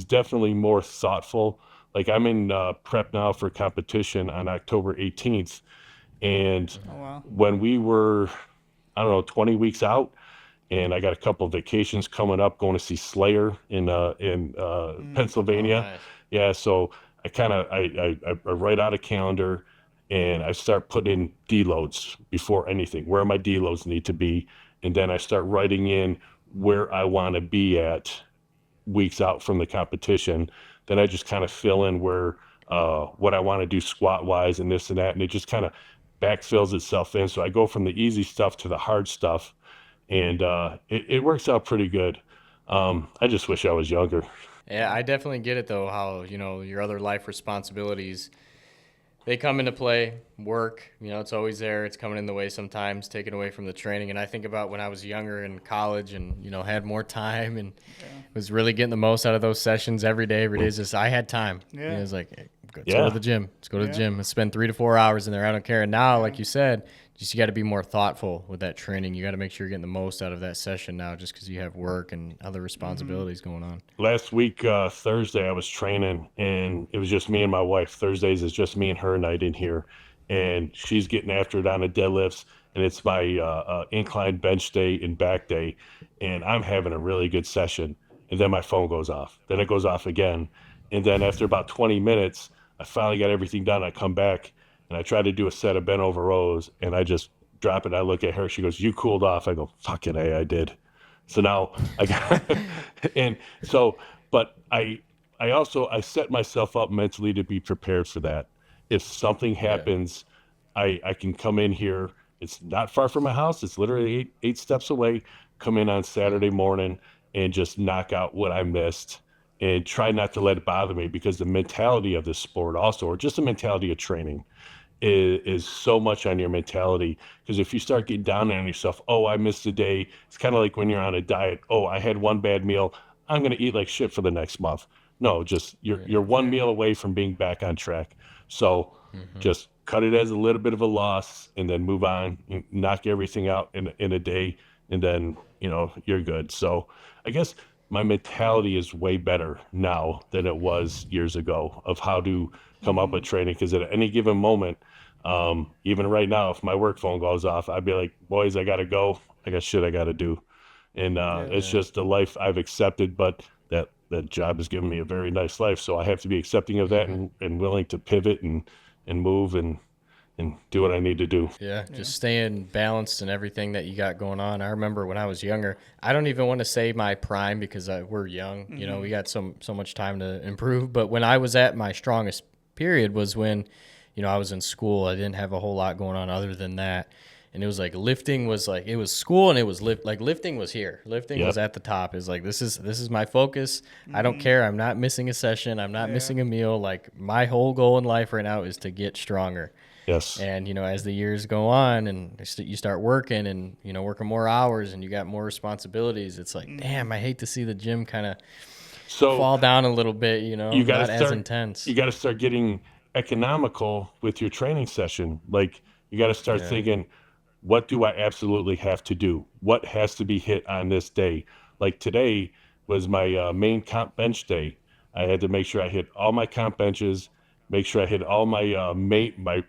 definitely more thoughtful. Like I'm in prep now for competition on October 18th. And when we were, I don't know, 20 weeks out, and I got a couple of vacations coming up, going to see Slayer in Pennsylvania. Oh, nice. Yeah, so I write out a calendar and I start putting in deloads before anything, where my deloads need to be, and then I start writing in where I want to be at weeks out from the competition. Then I just kind of fill in where what I want to do squat wise and this and that, and it just kind of backfills itself in. So I go from the easy stuff to the hard stuff, and it works out pretty good. I just wish I was younger. Yeah, I definitely get it though, how, your other life responsibilities, they come into play. Work, it's always there. It's coming in the way sometimes, taken away from the training. And I think about when I was younger in college and, had more time and was really getting the most out of those sessions every day. Every day is just, I had time. Yeah. It was like, hey, let's go to the gym. Let's go to the gym and spend 3 to 4 hours in there. I don't care. And now, like you said, just you got to be more thoughtful with that training. You got to make sure you're getting the most out of that session now, just because you have work and other responsibilities going on. Last week, Thursday, I was training, and it was just me and my wife. Thursdays is just me and her night in here, and she's getting after it on the deadlifts, and it's my incline bench day and back day, and I'm having a really good session, and then my phone goes off. Then it goes off again, and then after about 20 minutes, I finally got everything done. I come back, and I try to do a set of bent over rows, and I just drop it. I look at her. She goes, "You cooled off." I go, "Fucking A, I did." So now I got, and so, but I set myself up mentally to be prepared for that. If something happens, I can come in here. It's not far from my house. It's literally eight steps away. Come in on Saturday morning and just knock out what I missed, and try not to let it bother me, because the mentality of this sport also, or just the mentality of training, is so much on your mentality. Because if you start getting down on yourself, oh, I missed a day. It's kind of like when you're on a diet. Oh, I had one bad meal. I'm going to eat like shit for the next month. No, just you're one meal away from being back on track. So just cut it as a little bit of a loss, and then move on and knock everything out in a day, and then, you're good. So I guess my mentality is way better now than it was years ago of how to come up with training. Because at any given moment, even right now, if my work phone goes off, I'd be like, "Boys, I gotta go. I got shit I gotta do." And it's just the life I've accepted. But that job has given me a very nice life, so I have to be accepting of that, and willing to pivot and move and do what I need to do. Yeah, just staying balanced in everything that you got going on. I remember when I was younger, I don't even want to say my prime, because we're young. We got so much time to improve. But when I was at my strongest period was when, I was in school. I didn't have a whole lot going on other than that. And it was like lifting was like, it was school, and it was lifting was here. Lifting was at the top. It was like, this is my focus. I don't care. I'm not missing a session. I'm not missing a meal. Like, my whole goal in life right now is to get stronger. Yes. And, as the years go on and you start working and, working more hours and you got more responsibilities, it's like, damn, I hate to see the gym kind of fall down a little bit, you gotta not start, as intense. You got to start getting economical with your training session. Like, you got to start thinking, what do I absolutely have to do? What has to be hit on this day? Like, today was my main comp bench day. I had to make sure I hit all my comp benches, make sure I hit all my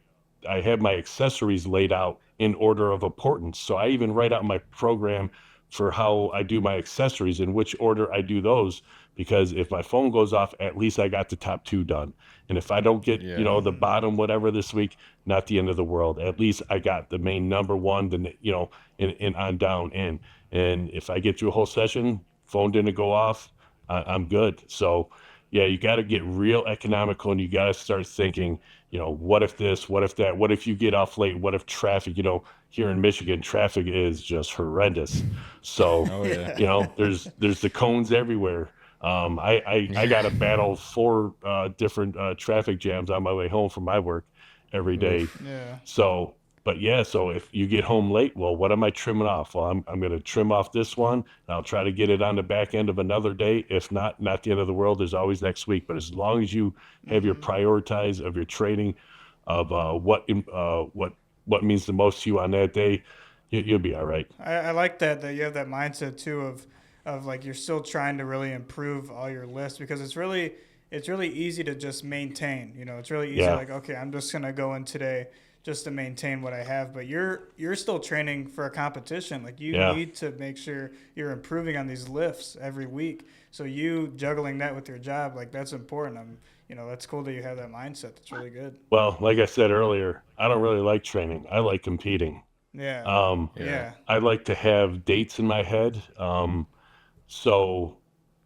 I have my accessories laid out in order of importance. So I even write out my program for how I do my accessories, in which order I do those, because if my phone goes off, at least I got the top 2 done. And if I don't get, the bottom whatever this week, not the end of the world. At least I got the main number 1, then, and on down in. And if I get through a whole session, phone didn't go off, I'm good. So Yeah, you got to get real economical, and you got to start thinking, what if this, what if that, what if you get off late, what if traffic, here in Michigan, traffic is just horrendous. So, Oh yeah. there's the cones everywhere. I got to battle four different traffic jams on my way home from my work every day. Oof. Yeah. So, but yeah, so if you get home late, well, what am I trimming off? Well, I'm going to trim off this one. And I'll try to get it on the back end of another day. If not the end of the world. There's always next week. But as long as you have your prioritize of your training of what means the most to you on that day, you'll be all right. I like that you have that mindset too of like you're still trying to really improve all your lifts, because it's really easy to just maintain. It's really easy, Yeah. like, okay, I'm just gonna go in today just to maintain what I have. But you're still training for a competition. Like, you Yeah. need to make sure you're improving on these lifts every week. So you juggling that with your job, like, that's important. That's cool that you have that mindset. That's really good. Well, like I said earlier, I don't really like training. I like competing. Yeah. Um, Yeah. I like to have dates in my head. So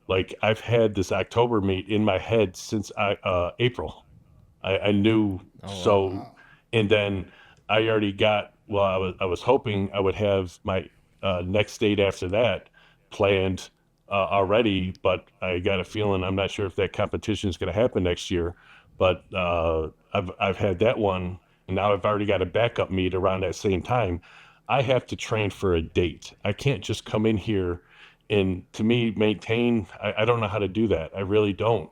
like I've had this October meet in my head since April. I knew Oh wow. so, and then I already got. Well, I was hoping I would have my next date after that planned already, but I got a feeling I'm not sure if that competition is going to happen next year. But I've had that one, and now I've already got a backup meet around that same time. I have to train for a date. I can't just come in here and, to me, maintain. I don't know how to do that. I really don't.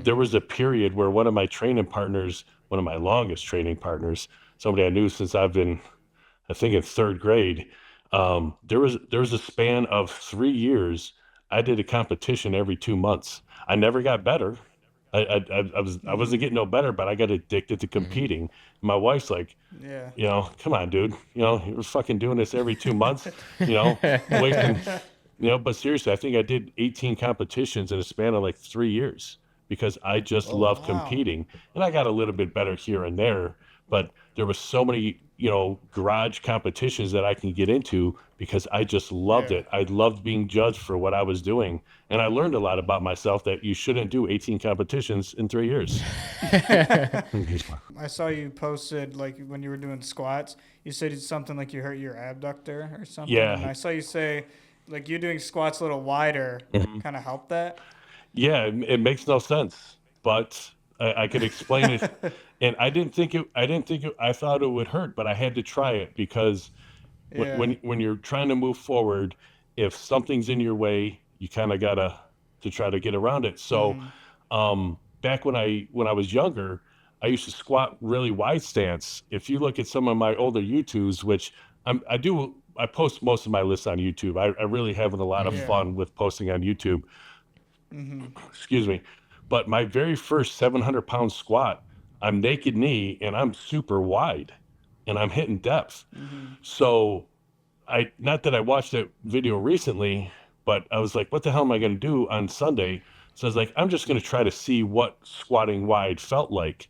There was a period where one of my training partners, one of my longest training partners, somebody I knew since I've been, I think, in third grade, there was a span of 3 years. I did a competition every 2 months. I never got better. I wasn't getting no better, but I got addicted to competing. My wife's like, Yeah. come on, dude. You're fucking doing this every 2 months. Wasting. But seriously, I think I did 18 competitions in a span of like 3 years because I just Oh, love Wow. competing, and I got a little bit better here and there. But there was so many, garage competitions that I can get into because I just loved Yeah. it. I loved being judged for what I was doing, and I learned a lot about myself that you shouldn't do 18 competitions in 3 years. I saw you posted, like, when you were doing squats, you said it's something like you hurt your abductor or something. And Yeah. I saw you say, like, you doing squats a little wider kind of helped that. Yeah, it makes no sense, but I could explain it. And I thought it would hurt, but I had to try it because Yeah. when you're trying to move forward, if something's in your way, you kind of gotta to try to get around it. So, back when I was younger, I used to squat really wide stance. If you look at some of my older YouTubes, which I post most of my lists on YouTube. I really having a lot of Yeah. fun with posting on YouTube. Excuse me. But my very first 700-pound squat, I'm naked knee and I'm super wide and I'm hitting depth. So not that I watched that video recently, but I was like, what the hell am I going to do on Sunday? So I was like, I'm just going to try to see what squatting wide felt like.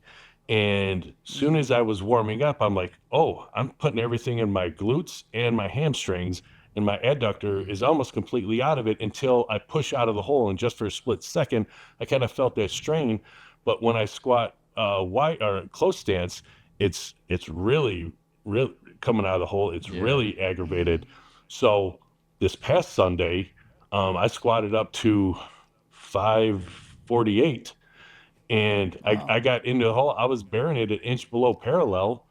And soon as I was warming up, I'm like, oh, I'm putting everything in my glutes and my hamstrings, and my adductor is almost completely out of it until I push out of the hole. And just for a split second, I kind of felt that strain. But when I squat wide or close stance, it's really, really coming out of the hole. It's Yeah. really aggravated. So this past Sunday, I squatted up to 548, and I got into the hole. I was bearing it an inch below parallel,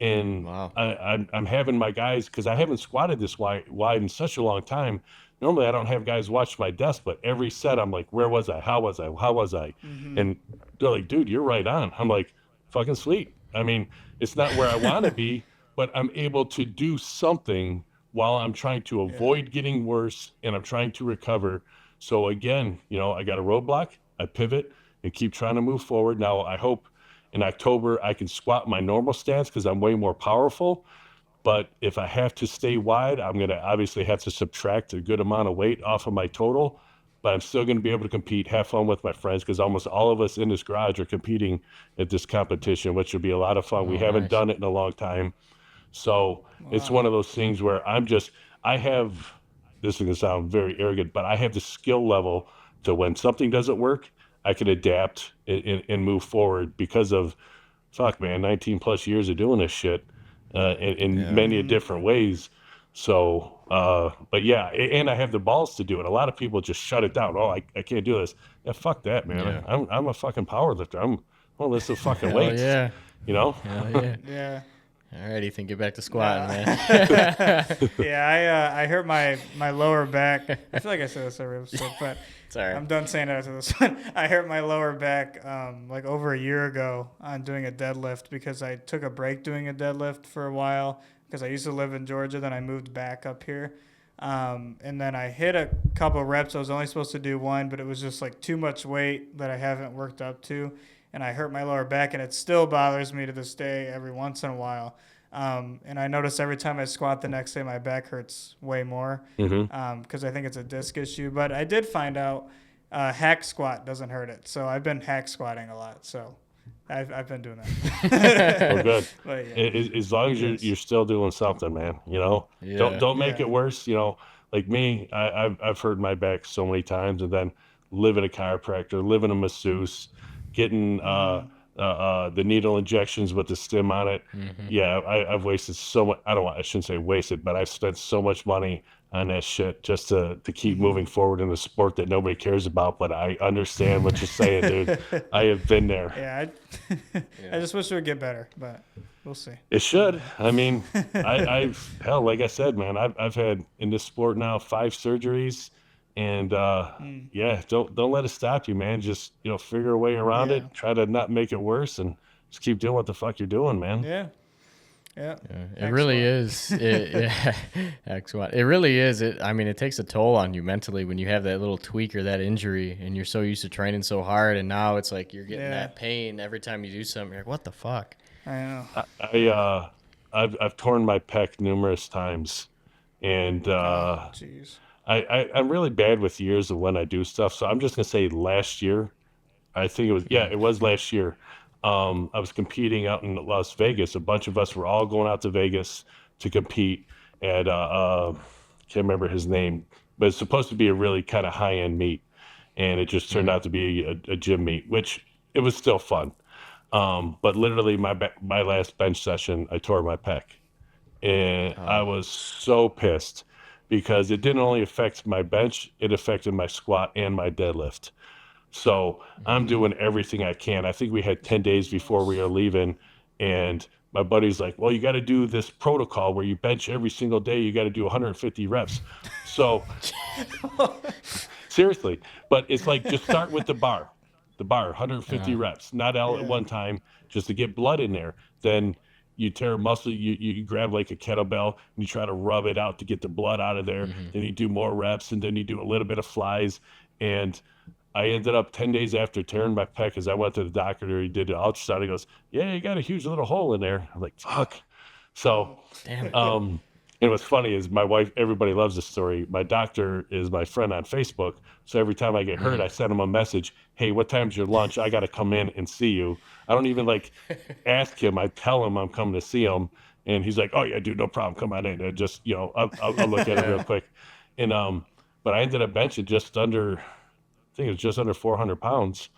and Wow. I'm having my guys, because I haven't squatted this wide in such a long time. Normally, I don't have guys watch my desk, but every set I'm like, where was I? How was I? How was I? And they're like, dude, you're right on. I'm like, fucking sweet. I mean, it's not where I want to be, but I'm able to do something while I'm trying to avoid getting worse and I'm trying to recover. So again, I got a roadblock, I pivot and keep trying to move forward. Now, I hope in October I can squat my normal stance because I'm way more powerful. But if I have to stay wide, I'm going to obviously have to subtract a good amount of weight off of my total. But I'm still going to be able to compete, have fun with my friends, because almost all of us in this garage are competing at this competition, which will be a lot of fun. We Oh, haven't nice. done it in a long time. So it's one of those things where I have, this is going to sound very arrogant, but I have the skill level to when something doesn't work, I could adapt and move forward because of, fuck, man, 19 plus years of doing this shit in many different ways. So, but yeah, and I have the balls to do it. A lot of people just shut it down. Oh, I can't do this. Yeah, fuck that, man. Yeah. I'm a fucking power lifter. I'm well, this is fucking Hell weights. yeah. You know? Hell yeah. Yeah. All right, Ethan, get back to squatting, man. Yeah, I hurt my lower back. I feel like I said this every episode, but Sorry. I'm done saying it after this one. I hurt my lower back like over a year ago on doing a deadlift because I took a break doing a deadlift for a while because I used to live in Georgia. Then I moved back up here. And then I hit a couple reps. I was only supposed to do one, but it was just like too much weight that I haven't worked up to. And I hurt my lower back, and it still bothers me to this day every once in a while. And I notice every time I squat the next day, my back hurts way more because I think it's a disc issue. But I did find out hack squat doesn't hurt it. So I've been hack squatting a lot. So I've been doing that. Well, good. But yeah. As long as you're still doing something, man, you know, Yeah. don't make it worse. You know, like me, I've hurt my back so many times, and then living a chiropractor, living a masseuse, getting the needle injections with the stim on it. Yeah, I've wasted so much. I shouldn't say wasted, but I've spent so much money on that shit just to keep moving forward in a sport that nobody cares about. But I understand what you're saying, dude. I have been there. Yeah, I just wish it would get better, but we'll see. It should. I mean, I've hell, like I said, man, I've had in this sport now 5 surgeries, and yeah, don't let it stop you, man. Just figure a way around it. Try to not make it worse, and just keep doing what the fuck you're doing, man. Yeah. It really is. Excellent. It really is. I mean, it takes a toll on you mentally when you have that little tweak or that injury, and you're so used to training so hard, and now it's like you're getting that pain every time you do something. You're like, what the fuck? I know. I've torn my pec numerous times, and Jeez. I'm really bad with years of when I do stuff. So I'm just gonna say last year. I think it was last year. I was competing out in Las Vegas. A bunch of us were all going out to Vegas to compete at can't remember his name, but it's supposed to be a really kind of high end meet, and it just turned out to be a gym meet, which it was still fun. But literally my last bench session, I tore my pec, and I was so pissed because it didn't only affect my bench, it affected my squat and my deadlift. So I'm doing everything I can. I think we had 10 days before we were leaving, and my buddy's like, well, you got to do this protocol where you bench every single day. You got to do 150 reps. So seriously, but it's like, just start with the bar, 150 reps, not all at one time, just to get blood in there. Then you tear a muscle, you grab like a kettlebell and you try to rub it out to get the blood out of there. Then you do more reps, and then you do a little bit of flies. And I ended up 10 days after tearing my pec, as I went to the doctor, he did an ultrasound. He goes, yeah, you got a huge little hole in there. I'm like, fuck. So, Damn it. and what's funny is my wife, everybody loves this story. My doctor is my friend on Facebook. So every time I get hurt, I send him a message. Hey, what time's your lunch? I got to come in and see you. I don't even ask him. I tell him I'm coming to see him. And he's like, oh yeah, dude, no problem. Come on in. And just, I'll look at it real quick. And, but I ended up benching just under, I think it was just under 400 pounds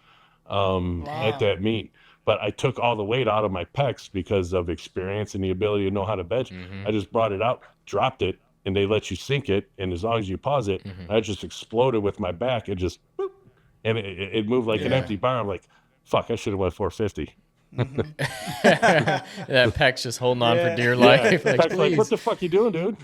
at that meet. But I took all the weight out of my pecs because of experience and the ability to know how to bench. I just brought it out, dropped it, and they let you sink it. And as long as you pause it, I just exploded with my back and just, boop, and it moved like an empty bar. I'm like, fuck, I should have went 450. That pec's just holding on for dear life. Like, Pec's like, what the fuck you doing, dude?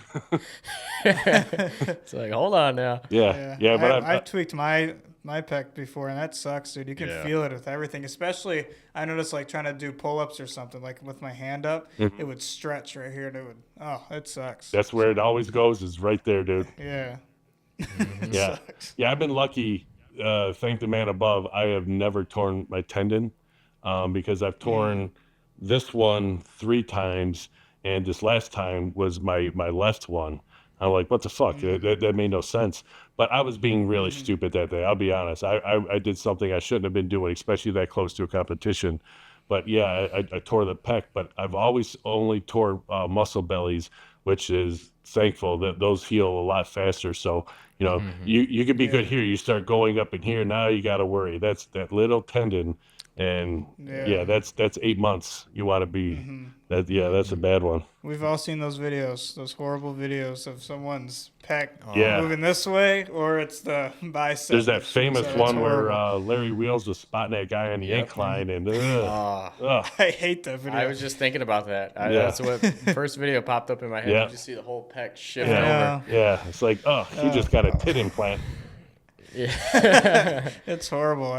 It's like, hold on now. Yeah. But I've tweaked my pec before, and that sucks, dude. You can feel it with everything. Especially, I noticed trying to do pull-ups or something, with my hand up, it would stretch right here, and it sucks. That's where it always goes, is right there, dude. Yeah. Yeah. Yeah, I've been lucky. Thank the man above. I have never torn my tendon because I've torn this one 3 times, and this last time was my left one. I'm like, what the fuck? That made no sense. But I was being really stupid that day. I'll be honest. I did something I shouldn't have been doing, especially that close to a competition. But yeah, I tore the pec. But I've always only tore muscle bellies, which is thankful that those heal a lot faster. So, You know, you could be good here. You start going up in here. Now you got to worry. That's that little tendon. And yeah, that's 8 months. You want to be that. Yeah, that's a bad one. We've all seen those videos, those horrible videos of someone's pec Yeah. moving this way, or it's the bicep. There's that famous So one it's where horrible. Larry Wheels was spotting that guy on the incline, and I hate that video. I was just thinking about that. Yeah. That's what first video popped up in my head. Yeah. You just see the whole pec shift Yeah. over. yeah, it's like, he just got a tit implant. It's horrible.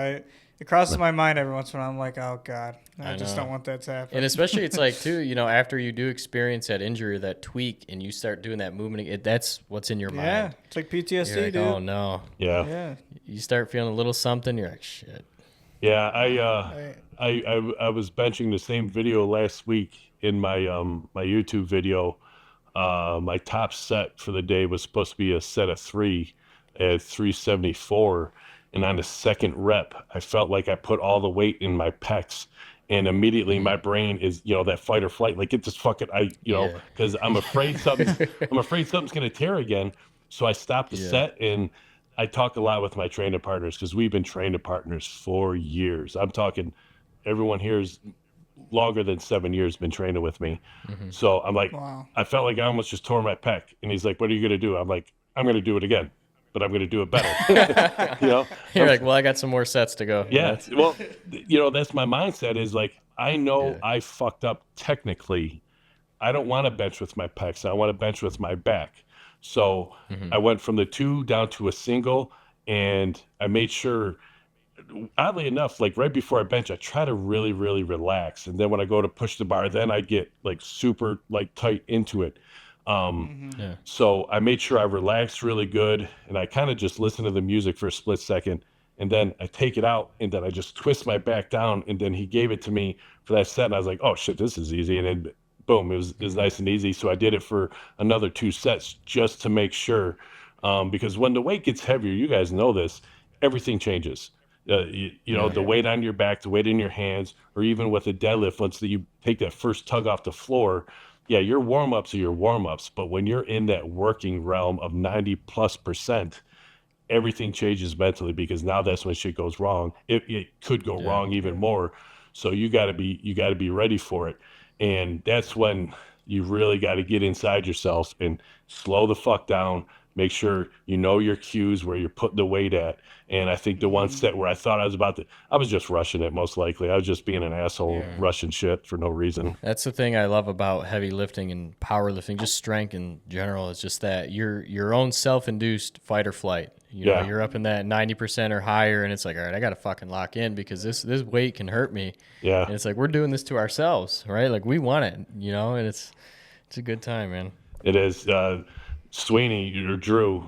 It crosses my mind every once in a while. I'm like, oh God, I just know. don't want that to happen. And especially it's like too, you know, after you do experience that injury or that tweak and you start doing that movement, that's what's in your yeah, mind. it's like PTSD, You're like, dude. oh no. Yeah. Yeah. You start feeling a little something, you're like, shit. Yeah, I was benching the same video last week in my my YouTube video. My top set for the day was supposed to be a set of 3 at 374, and on the second rep, I felt like I put all the weight in my pecs, and immediately my brain is, you know, that fight or flight, like get this fucking, because I'm afraid something's gonna tear again. So I stopped the set, and I talk a lot with my training partners because we've been training partners for years. I'm talking, everyone here is longer than 7 years been training with me. So I'm like, Wow. I felt like I almost just tore my pec. And he's like, what are you going to do? I'm like, I'm going to do it again, but I'm going to do it better. You know? You're like, well, I got some more sets to go. Yeah. Well, you know, that's my mindset is like, I know I fucked up technically. I don't want to bench with my pecs. I want to bench with my back. So I went from the 2 down to a single, and I made sure, oddly enough, like right before I bench, I try to really, really relax. And then when I go to push the bar, then I get like super like tight into it. So I made sure I relaxed really good, and I kind of just listened to the music for a split second, and then I take it out, and then I just twist my back down, and then he gave it to me for that set, and I was like, oh shit, this is easy. And then boom, it was nice and easy. So I did it for another 2 sets just to make sure, because when the weight gets heavier, you guys know this, everything changes. You know, the weight on your back, the weight in your hands, or even with a deadlift, once you take that first tug off the floor, your warm-ups are your warm-ups. But when you're in that working realm of 90+%, everything changes mentally, because now that's when shit goes wrong. It could go wrong even more. So you gotta be ready for it. And that's when you really got to get inside yourself and slow the fuck down. Make sure you know your cues, where you're putting the weight at. And I think the one set where I thought I was just rushing it, most likely. I was just being an asshole, rushing shit for no reason. That's the thing I love about heavy lifting and powerlifting, just strength in general. It's just that your own self-induced fight or flight. You know, you're up in that 90% or higher, and it's like, all right, I got to fucking lock in, because this weight can hurt me. Yeah. And it's like, we're doing this to ourselves, right? Like, we want it, you know, and it's a good time, man. It is. Sweeney or Drew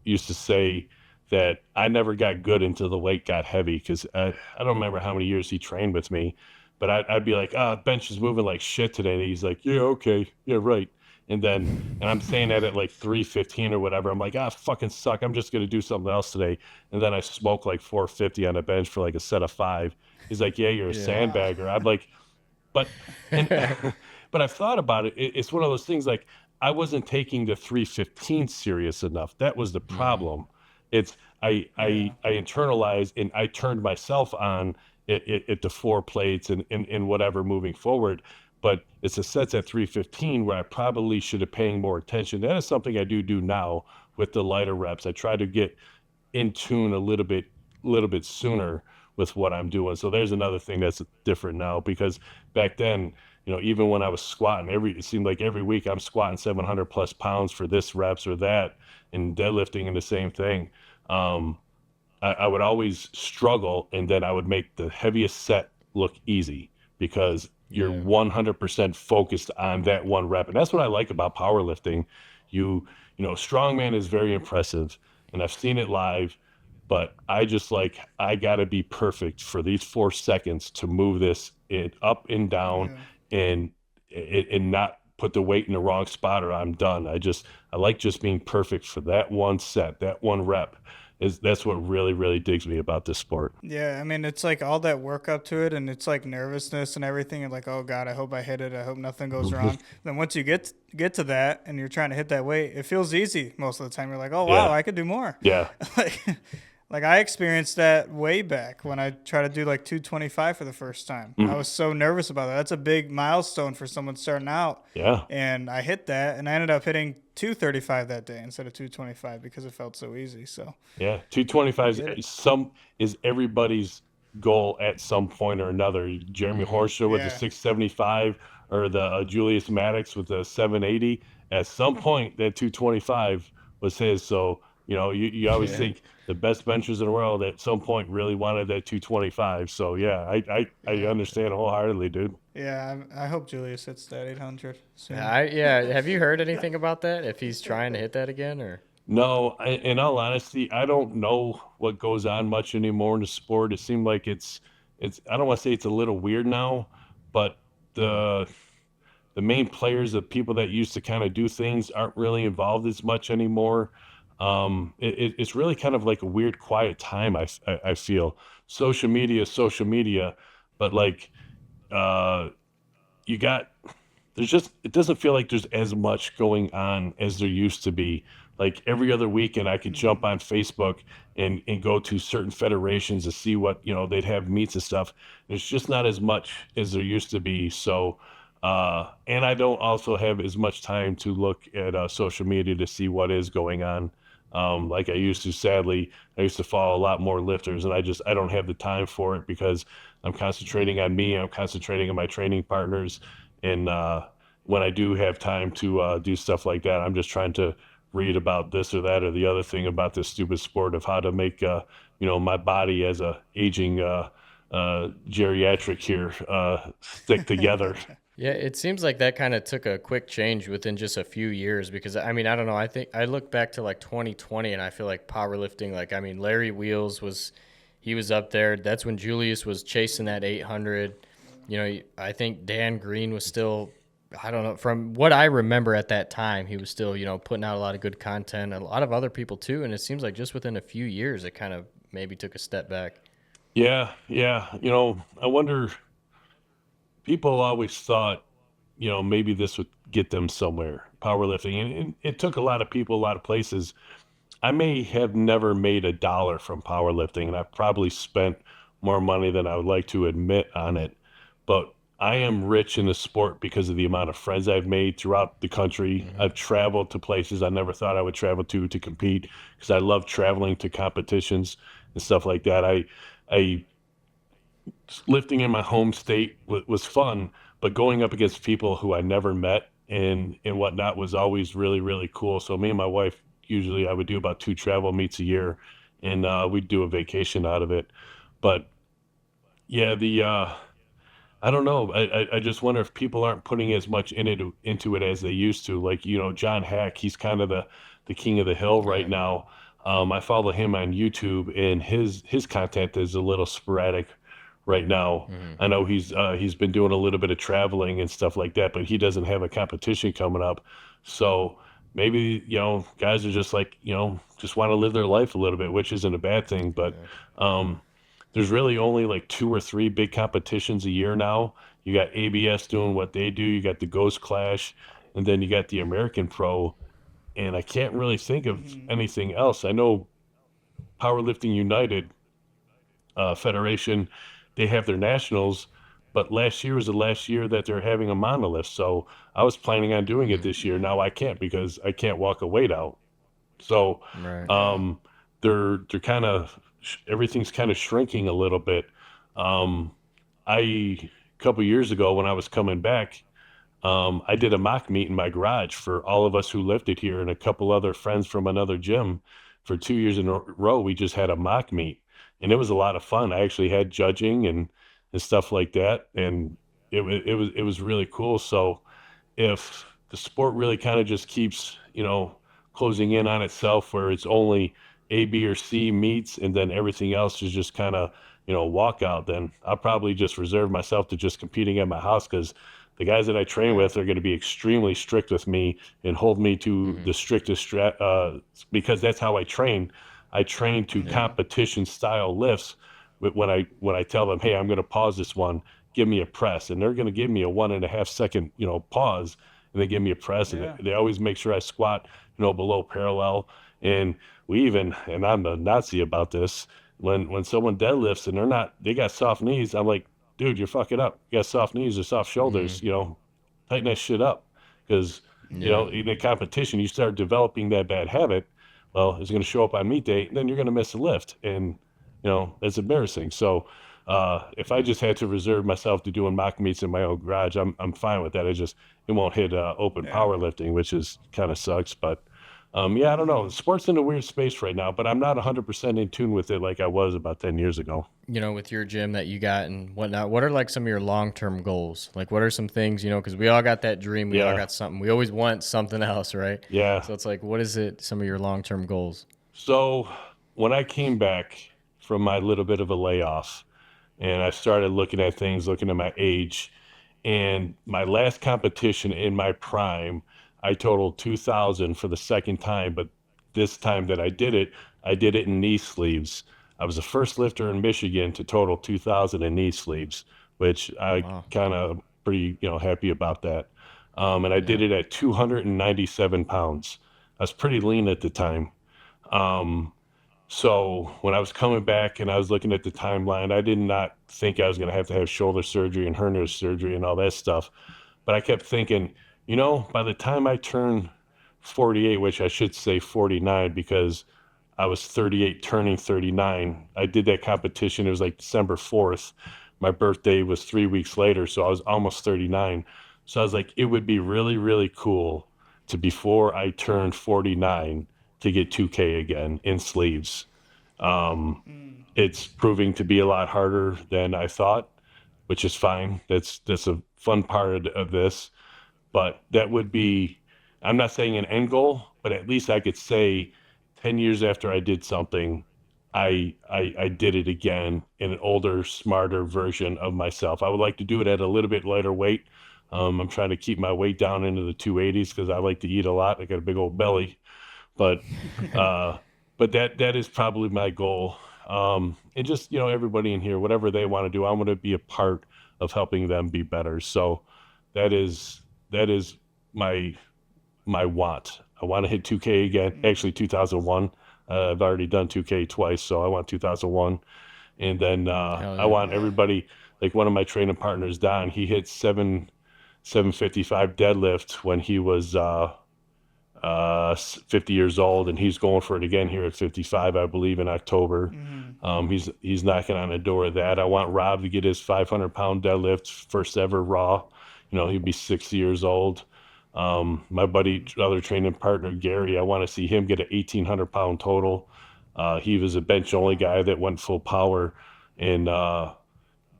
used to say that I never got good until the weight got heavy, because I don't remember how many years he trained with me, but I'd be like, bench is moving like shit today. And he's like, yeah, okay, yeah, right. And I'm saying that at like 315 or whatever. I'm like, fucking suck. I'm just going to do something else today. And then I smoke like 450 on a bench for like a set of 5. He's like, yeah, you're a sandbagger. I'm like, but I've thought about it. It's one of those things, like, I wasn't taking the 315 serious enough. That was the problem. It's I internalized, and I turned myself on at the 4 plates and whatever moving forward. But it's the sets at 315 where I probably should have paying more attention. That is something I do now with the lighter reps. I try to get in tune a little bit sooner with what I'm doing. So there's another thing that's different now, because back then, you know, even when I was squatting, it seemed like every week I'm squatting 700 plus pounds for this reps or that, and deadlifting and the same thing. I would always struggle, and then I would make the heaviest set look easy, because you're 100% focused on that one rep. And that's what I like about powerlifting. You know, strongman is very impressive, and I've seen it live, but I got to be perfect for these 4 seconds to move this up and down and not put the weight in the wrong spot, or I'm done. I like just being perfect for that one set, that one rep. that's what really, really digs me about this sport. Yeah, I mean, it's like all that work up to it, and it's like nervousness and everything, and like, oh God, I hope I hit it. I hope nothing goes wrong. Then once you get to that, and you're trying to hit that weight, it feels easy most of the time. You're like, oh wow, Yeah. I could do more. Yeah. like, like I experienced that way back when I tried to do like 225 for the first time. I was so nervous about that. That's a big milestone for someone starting out. Yeah. And I hit that, and I ended up hitting 235 that day instead of 225 because it felt so easy. So Yeah. 225 is everybody's goal at some point or another. Jeremy Horscher with the Yeah. 675 or the Julius Maddox with the 780. At some point, that 225 was his. So, you always think the best benchers in the world at some point really wanted that 225. So, yeah, I understand wholeheartedly, dude. yeah, I hope Julius hits that 800 soon. Have you heard anything about that? If he's trying to hit that again, or? No, in all honesty, I don't know what goes on much anymore in the sport. It seemed like I don't want to say it's a little weird now, but the main players, the people that used to kind of do things, aren't really involved as much anymore. It's really kind of like a weird, quiet time. I feel is social media, but like you got it doesn't feel like there's as much going on as there used to be. Like every other weekend I could jump on Facebook and go to certain federations to see what, they'd have meets and stuff. There's just not as much as there used to be. So and I don't also have as much time to look at social media to see what is going on. Like I used to. Sadly, I used to follow a lot more lifters, and I don't have the time for it because I'm concentrating on me. I'm concentrating on my training partners, and when I do have time to do stuff like that, I'm just trying to read about this or that or the other thing about this stupid sport of how to make my body as a aging geriatric here stick together. Yeah, it seems like that kind of took a quick change within just a few years because, I mean, I don't know. I think I look back to like 2020 and I feel like powerlifting, Larry Wheels was up there. That's when Julius was chasing that 800. I think Dan Green was still, I don't know, from what I remember at that time, he was still, putting out a lot of good content, a lot of other people too. And it seems like just within a few years, it kind of maybe took a step back. Yeah, yeah. I wonder. People always thought, maybe this would get them somewhere, powerlifting. And it took a lot of people, a lot of places. I may have never made $1 from powerlifting, and I've probably spent more money than I would like to admit on it. But I am rich in the sport because of the amount of friends I've made throughout the country. Mm-hmm. I've traveled to places I never thought I would travel to compete because I love traveling to competitions and stuff like that. I lifting in my home state was fun, but going up against people who I never met and whatnot was always really, really cool. So me and my wife, usually I would do about 2 travel meets a year, and we'd do a vacation out of it. But yeah, I don't know. I just wonder if people aren't putting as much into it as they used to. Like, John Hack, he's kind of the king of the hill right now. I follow him on YouTube, and his content is a little sporadic right now. Mm-hmm. I know he's been doing a little bit of traveling and stuff like that, but he doesn't have a competition coming up. So maybe, guys are just like, just want to live their life a little bit, which isn't a bad thing. But there's really only like 2 or 3 big competitions a year now. You got ABS doing what they do. You got the Ghost Clash, and then you got the American Pro. And I can't really think of anything else. I know Powerlifting United Federation, they have their nationals, but last year was the last year that they're having a monolith. So I was planning on doing it this year. Now I can't because I can't walk a weight out. So right. They're kind of, everything's kind of shrinking a little bit. A couple years ago when I was coming back, I did a mock meet in my garage for all of us who lifted here and a couple other friends from another gym. For 2 years in a row, we just had a mock meet. And it was a lot of fun. I actually had judging and stuff like that, and it was really cool. So if the sport really kind of just keeps closing in on itself, where it's only A, B, or C meets, and then everything else is just kind of walkout, then I'll probably just reserve myself to just competing at my house because the guys that I train with are going to be extremely strict with me and hold me to the strictest because that's how I train. I train to Yeah. competition style lifts. When I tell them, hey, I'm going to pause this one, give me a press, and they're going to give me a 1.5 second, pause, and they give me a press, and Yeah. they always make sure I squat, below parallel. And and I'm a Nazi about this, when someone deadlifts and they got soft knees, I'm like, dude, you're fucking up. You got soft knees or soft shoulders, tighten that shit up. Because, Yeah. in a competition, you start developing that bad habit. Well, it's going to show up on meet day, and then you're going to miss a lift. And, that's embarrassing. So, if I just had to reserve myself to doing mock meets in my own garage, I'm fine with that. It won't hit open Yeah. powerlifting, which is kind of sucks. But yeah, I don't know. Sports in a weird space right now, but I'm not 100% in tune with it like I was about 10 years ago. With your gym that you got and whatnot, what are like some of your long-term goals? Like, what are some things, because we all got that dream. We all Yeah. got something. We always want something else, right? Yeah. So it's like, what is it, some of your long-term goals? So when I came back from my little bit of a layoff and I started looking at things, looking at my age, and my last competition in my prime, I totaled 2,000 for the second time. But this time that I did it in knee sleeves. I was the first lifter in Michigan to total 2,000 in knee sleeves, which I Wow. kind of pretty, happy about that. And I did Yeah. it at 297 pounds. I was pretty lean at the time. Um, so when I was coming back and I was looking at the timeline, I did not think I was going to have shoulder surgery and hernia surgery and all that stuff. But I kept thinking, by the time I turned 48, which I should say 49 because I was 38 turning 39. I did that competition. It was like December 4th. My birthday was 3 weeks later, so I was almost 39. So I was like, it would be really, really cool to, before I turned 49, to get 2K again in sleeves. Um, it's proving to be a lot harder than I thought, which is fine. That's a fun part of this. But that would be, I'm not saying an end goal, but at least I could say 10 years after I did something, I did it again in an older, smarter version of myself. I would like to do it at a little bit lighter weight. I'm trying to keep my weight down into the 280s because I like to eat a lot. I got a big old belly, but uh, but that is probably my goal. And just, everybody in here, whatever they want to do, I want to be a part of helping them be better. So that is my want. I want to hit 2K again. Actually, 2001. I've already done 2K twice, so I want 2001. And then Hell I yeah. want everybody, like one of my training partners, Don. He hit 755 deadlift when he was 50 years old, and he's going for it again here at 55, I believe, in October. He's knocking on the door of that. I want Rob to get his 500-pound deadlift, first ever raw. He'd be 60 years old. My buddy, other training partner, Gary, I want to see him get an 1,800-pound total. He was a bench-only guy that went full power. And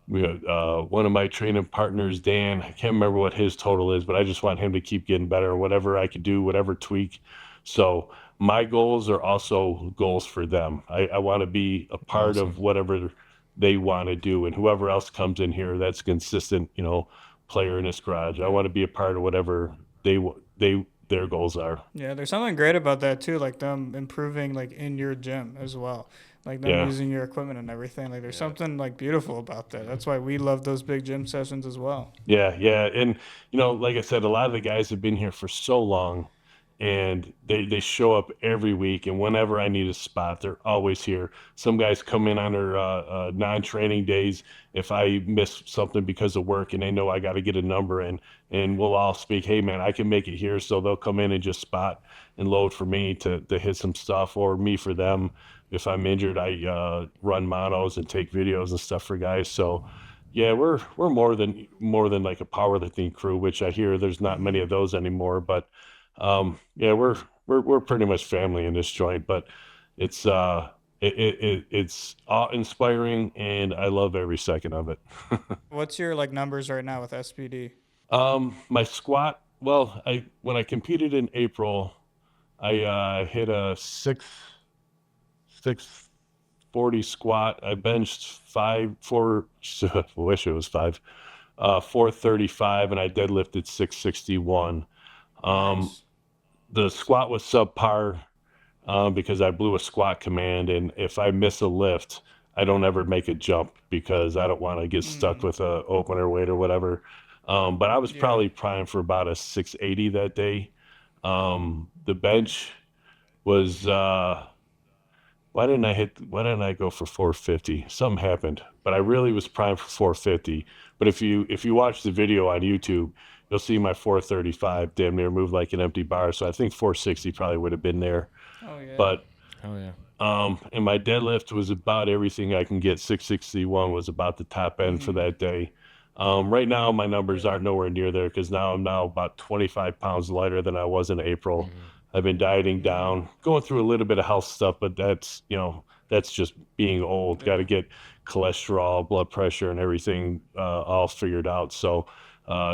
one of my training partners, Dan, I can't remember what his total is, but I just want him to keep getting better, whatever I could do, whatever tweak. So my goals are also goals for them. I want to be a part Awesome. of whatever they want to do, and whoever else comes in here that's consistent, player in this garage. I want to be a part of whatever their goals are. Yeah, there's something great about that too, like them improving like in your gym as well. Like them Yeah. using your equipment and everything. Like there's something like beautiful about that. That's why we love those big gym sessions as well. Yeah, yeah. And like I said, a lot of the guys have been here for so long, and they show up every week, and whenever I need a spot, they're always here. Some guys come in on their non-training days if I miss something because of work, and they know I got to get a number in, and we'll all speak, hey man, I can make it here. So they'll come in and just spot and load for me to hit some stuff, or me for them. If I'm injured, I run monos and take videos and stuff for guys. So yeah, we're more than like a powerlifting crew, which I hear there's not many of those anymore. But yeah, we're pretty much family in this joint. But it's it's awe-inspiring, and I love every second of it. What's your like numbers right now with SPD? My squat. Well, when I competed in April, I hit a 640 squat. I benched 4. I wish it was 5. 435, and I deadlifted 661. Nice. The squat was subpar. because I blew a squat command, and if I miss a lift, I don't ever make a jump because I don't want to get stuck with a opener weight or whatever. But I was Yeah. probably primed for about a 680 that day. The bench was why didn't I go for 450? Something happened, but I really was primed for 450. But if you watch the video on YouTube, you'll see my 435 damn near moved like an empty bar. So I think 460 probably would have been there. Oh yeah. But Oh yeah. and my deadlift was about everything I can get. 661 was about the top end for that day. Right now, my numbers aren't nowhere near there because I'm now about 25 pounds lighter than I was in April. I've been dieting down, going through a little bit of health stuff, but that's just being old. Got to get cholesterol, blood pressure, and everything all figured out. So,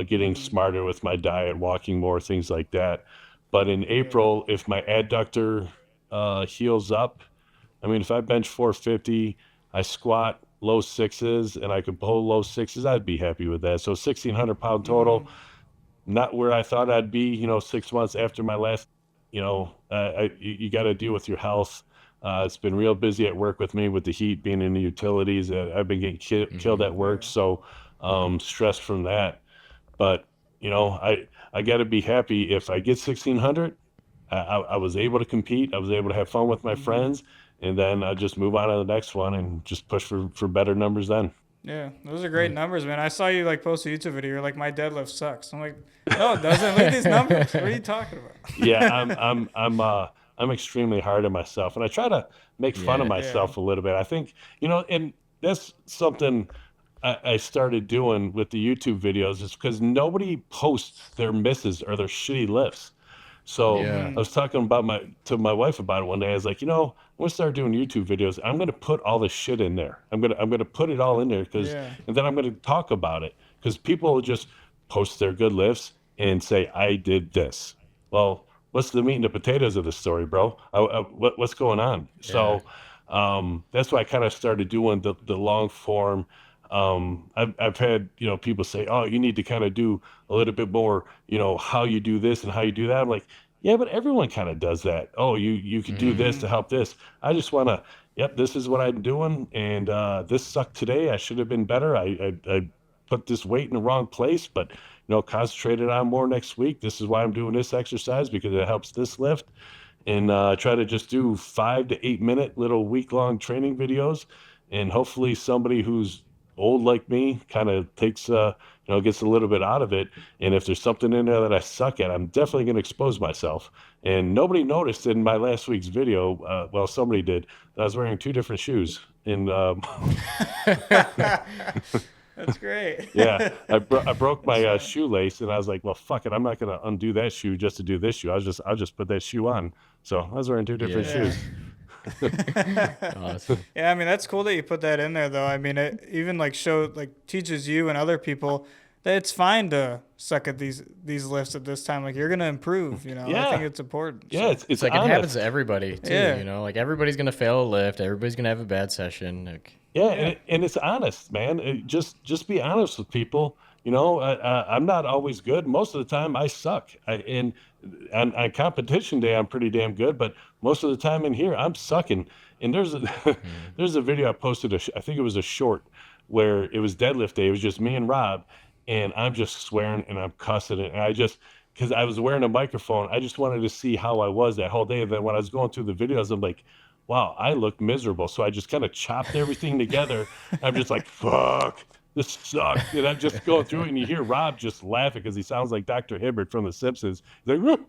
getting smarter with my diet, walking more, things like that. But in April, if my adductor heals up, I mean, if I bench 450, I squat low sixes, and I could pull low sixes, I'd be happy with that. So 1,600-pound total, not where I thought I'd be, 6 months after my last, you got to deal with your health. It's been real busy at work with me with the heat being in the utilities. I've been getting killed at work, so stress from that. But, I got to be happy if I get 1,600. I was able to compete. I was able to have fun with my friends, and then I just move on to the next one and just push for better numbers then. Yeah, those are great numbers, man. I saw you like post a YouTube video. You're like, my deadlift sucks. I'm like, no, it doesn't. Look at these numbers. What are you talking about? Yeah, I'm extremely hard on myself, and I try to make fun of myself a little bit. I think, and that's something I started doing with the YouTube videos is because nobody posts their misses or their shitty lifts. So Yeah. I was talking to my wife about it one day. I was like, I'm gonna start doing YouTube videos. I'm gonna put all this shit in there. I'm gonna put it all in there and then I'm gonna talk about it because people will just post their good lifts and say I did this. Well, what's the meat and the potatoes of the story, bro? What's going on? So that's why I kind of started doing the long form. I've had people say, oh, you need to kind of do a little bit more, how you do this and how you do that. I'm like, yeah, but everyone kind of does that. Oh, you can do this to help this. I just want to, yep, this is what I'm doing, and this sucked today. I should have been better. I put this weight in the wrong place, but concentrated on more next week. This is why I'm doing this exercise because it helps this lift. And try to just do 5 to 8 minute little week-long training videos, and hopefully somebody who's old like me kind of takes gets a little bit out of it. And if there's something in there that I suck at, I'm definitely going to expose myself. And nobody noticed in my last week's video, well, somebody did, that I was wearing 2 different shoes. And That's great. yeah, I broke my shoelace, and I was like, well, fuck it, I'm not going to undo that shoe just to do this shoe. I'll just put that shoe on. So I was wearing 2 different shoes. Awesome. Yeah, I mean that's cool that you put that in there, though. I mean, it even teaches you and other people that it's fine to suck at these lifts at this time. Like you're gonna improve. I think it's important. Yeah, So. it's Like honest. it happens to everybody too. Yeah. Like everybody's gonna fail a lift. Everybody's gonna have a bad session. Like, Yeah, and it's honest, man. Just be honest with people. I'm not always good. Most of the time, I suck. And on competition day, I'm pretty damn good. But most of the time in here, I'm sucking. And there's a video I posted. I think it was a short where it was deadlift day. It was just me and Rob, and I'm just swearing and I'm cussing it. And because I was wearing a microphone, I just wanted to see how I was that whole day. And then when I was going through the videos, I'm like, wow, I look miserable. So I just kind of chopped everything together. I'm just like, fuck, this sucks. And I'm just going through it, and you hear Rob just laughing because he sounds like Dr. Hibbert from The Simpsons. He's like,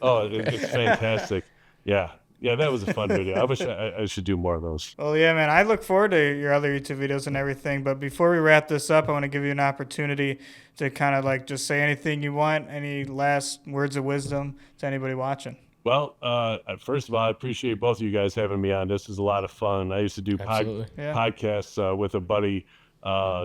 oh, it's fantastic. Yeah, that was a fun video. I wish I should do more of those. Well, yeah, man, I look forward to your other YouTube videos and everything. But before we wrap this up, I want to give you an opportunity to kind of just say anything you want, any last words of wisdom to anybody watching. Well, first of all, I appreciate both of you guys having me on. This is a lot of fun. I used to do podcasts with a buddy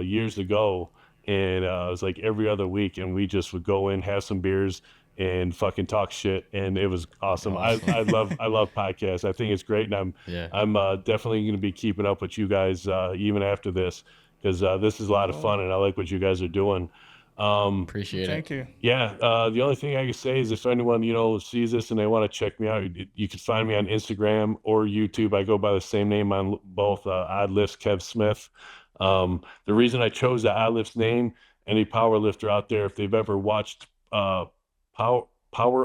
years ago, and it was like every other week, and we just would go in, have some beers, and fucking talk shit, and it was awesome. I love podcasts. I think it's great, and I'm definitely going to be keeping up with you guys even after this because this is a lot of fun, and I like what you guys are doing. Appreciate it. Thank you. Yeah, the only thing I can say is if anyone, sees this and they want to check me out, you can find me on Instagram or YouTube. I go by the same name on both, Odd Lifts Kev Smith. The reason I chose the Odd Lifts name, any power lifter out there, if they've ever watched Power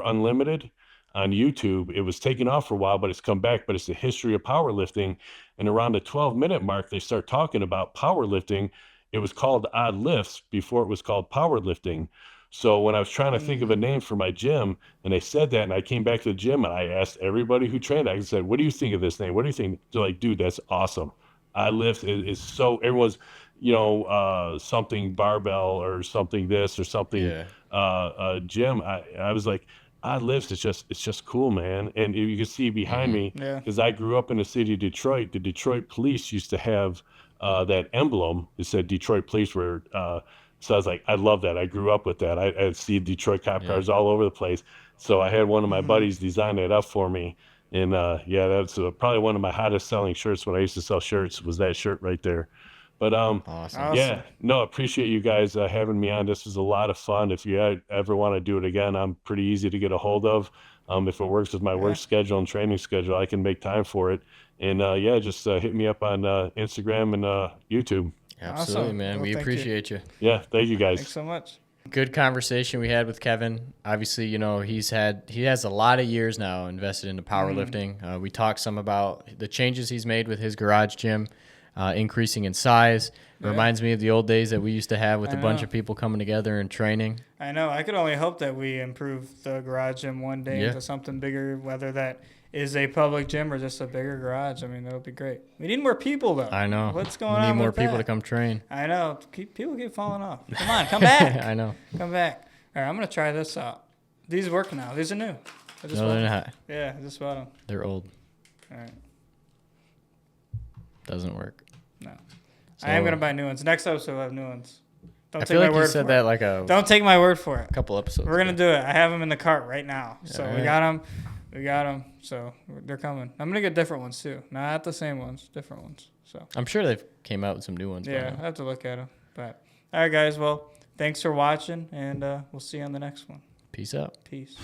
Unlimited on YouTube, it was taken off for a while, but it's come back. But it's the history of powerlifting, and around the 12-minute mark, they start talking about powerlifting. It was called Odd Lifts before it was called powerlifting. So when I was trying to think of a name for my gym, and they said that, and I came back to the gym and I asked everybody who trained, I said, "What do you think of this name? What do you think?" They're like, "Dude, that's awesome." Odd Lift is so everyone's, something barbell or something this or something gym. I was like, Odd Lifts, it's just cool, man. And you can see behind me, because I grew up in the city of Detroit. The Detroit police used to have that emblem. It said Detroit Police, where so I was like, I love that. I grew up with that. I see Detroit cop cars all over the place. So I had one of my buddies design that up for me. And that's probably one of my hottest selling shirts when I used to sell shirts, was that shirt right there. But Awesome. yeah, no, appreciate you guys having me on. This was a lot of fun. If you ever want to do it again, I'm pretty easy to get a hold of. If it works with my work schedule and training schedule, I can make time for it. And just hit me up on Instagram and YouTube. Absolutely, Awesome. man. Well, We thank appreciate you. Yeah, thank you guys. Thanks so much. Good conversation we had with Kevin. Obviously, he has a lot of years now invested into powerlifting. We talked some about the changes he's made with his garage gym, increasing in size. Reminds me of the old days that we used to have with a bunch of people coming together and training. I know. I could only hope that we improve the garage gym one day into something bigger, whether that is a public gym or just a bigger garage. I mean, that would be great. We need more people, though. I know. What's going on? We need more with people that? to come train. I know. People keep falling off. Come on, come back. I know. Come back. All right, I'm going to try this out. These work now. These are new. No, they're not. Yeah, I just bought them. They're old. All right. Doesn't work. No. So, I am going to buy new ones. Next episode, we'll have new ones. Don't I take feel my like you word said for that it. like a Don't take my word for it. couple episodes We're going to ago. do it. I have them in the cart right now. So All we right. got them. We got them. So they're coming. I'm going to get different ones too. Not the same ones. Different ones. So I'm sure they've came out with some new ones. by yeah, now. I have to look at them. But all right, guys. Well, thanks for watching, and we'll see you on the next one. Peace out. Peace.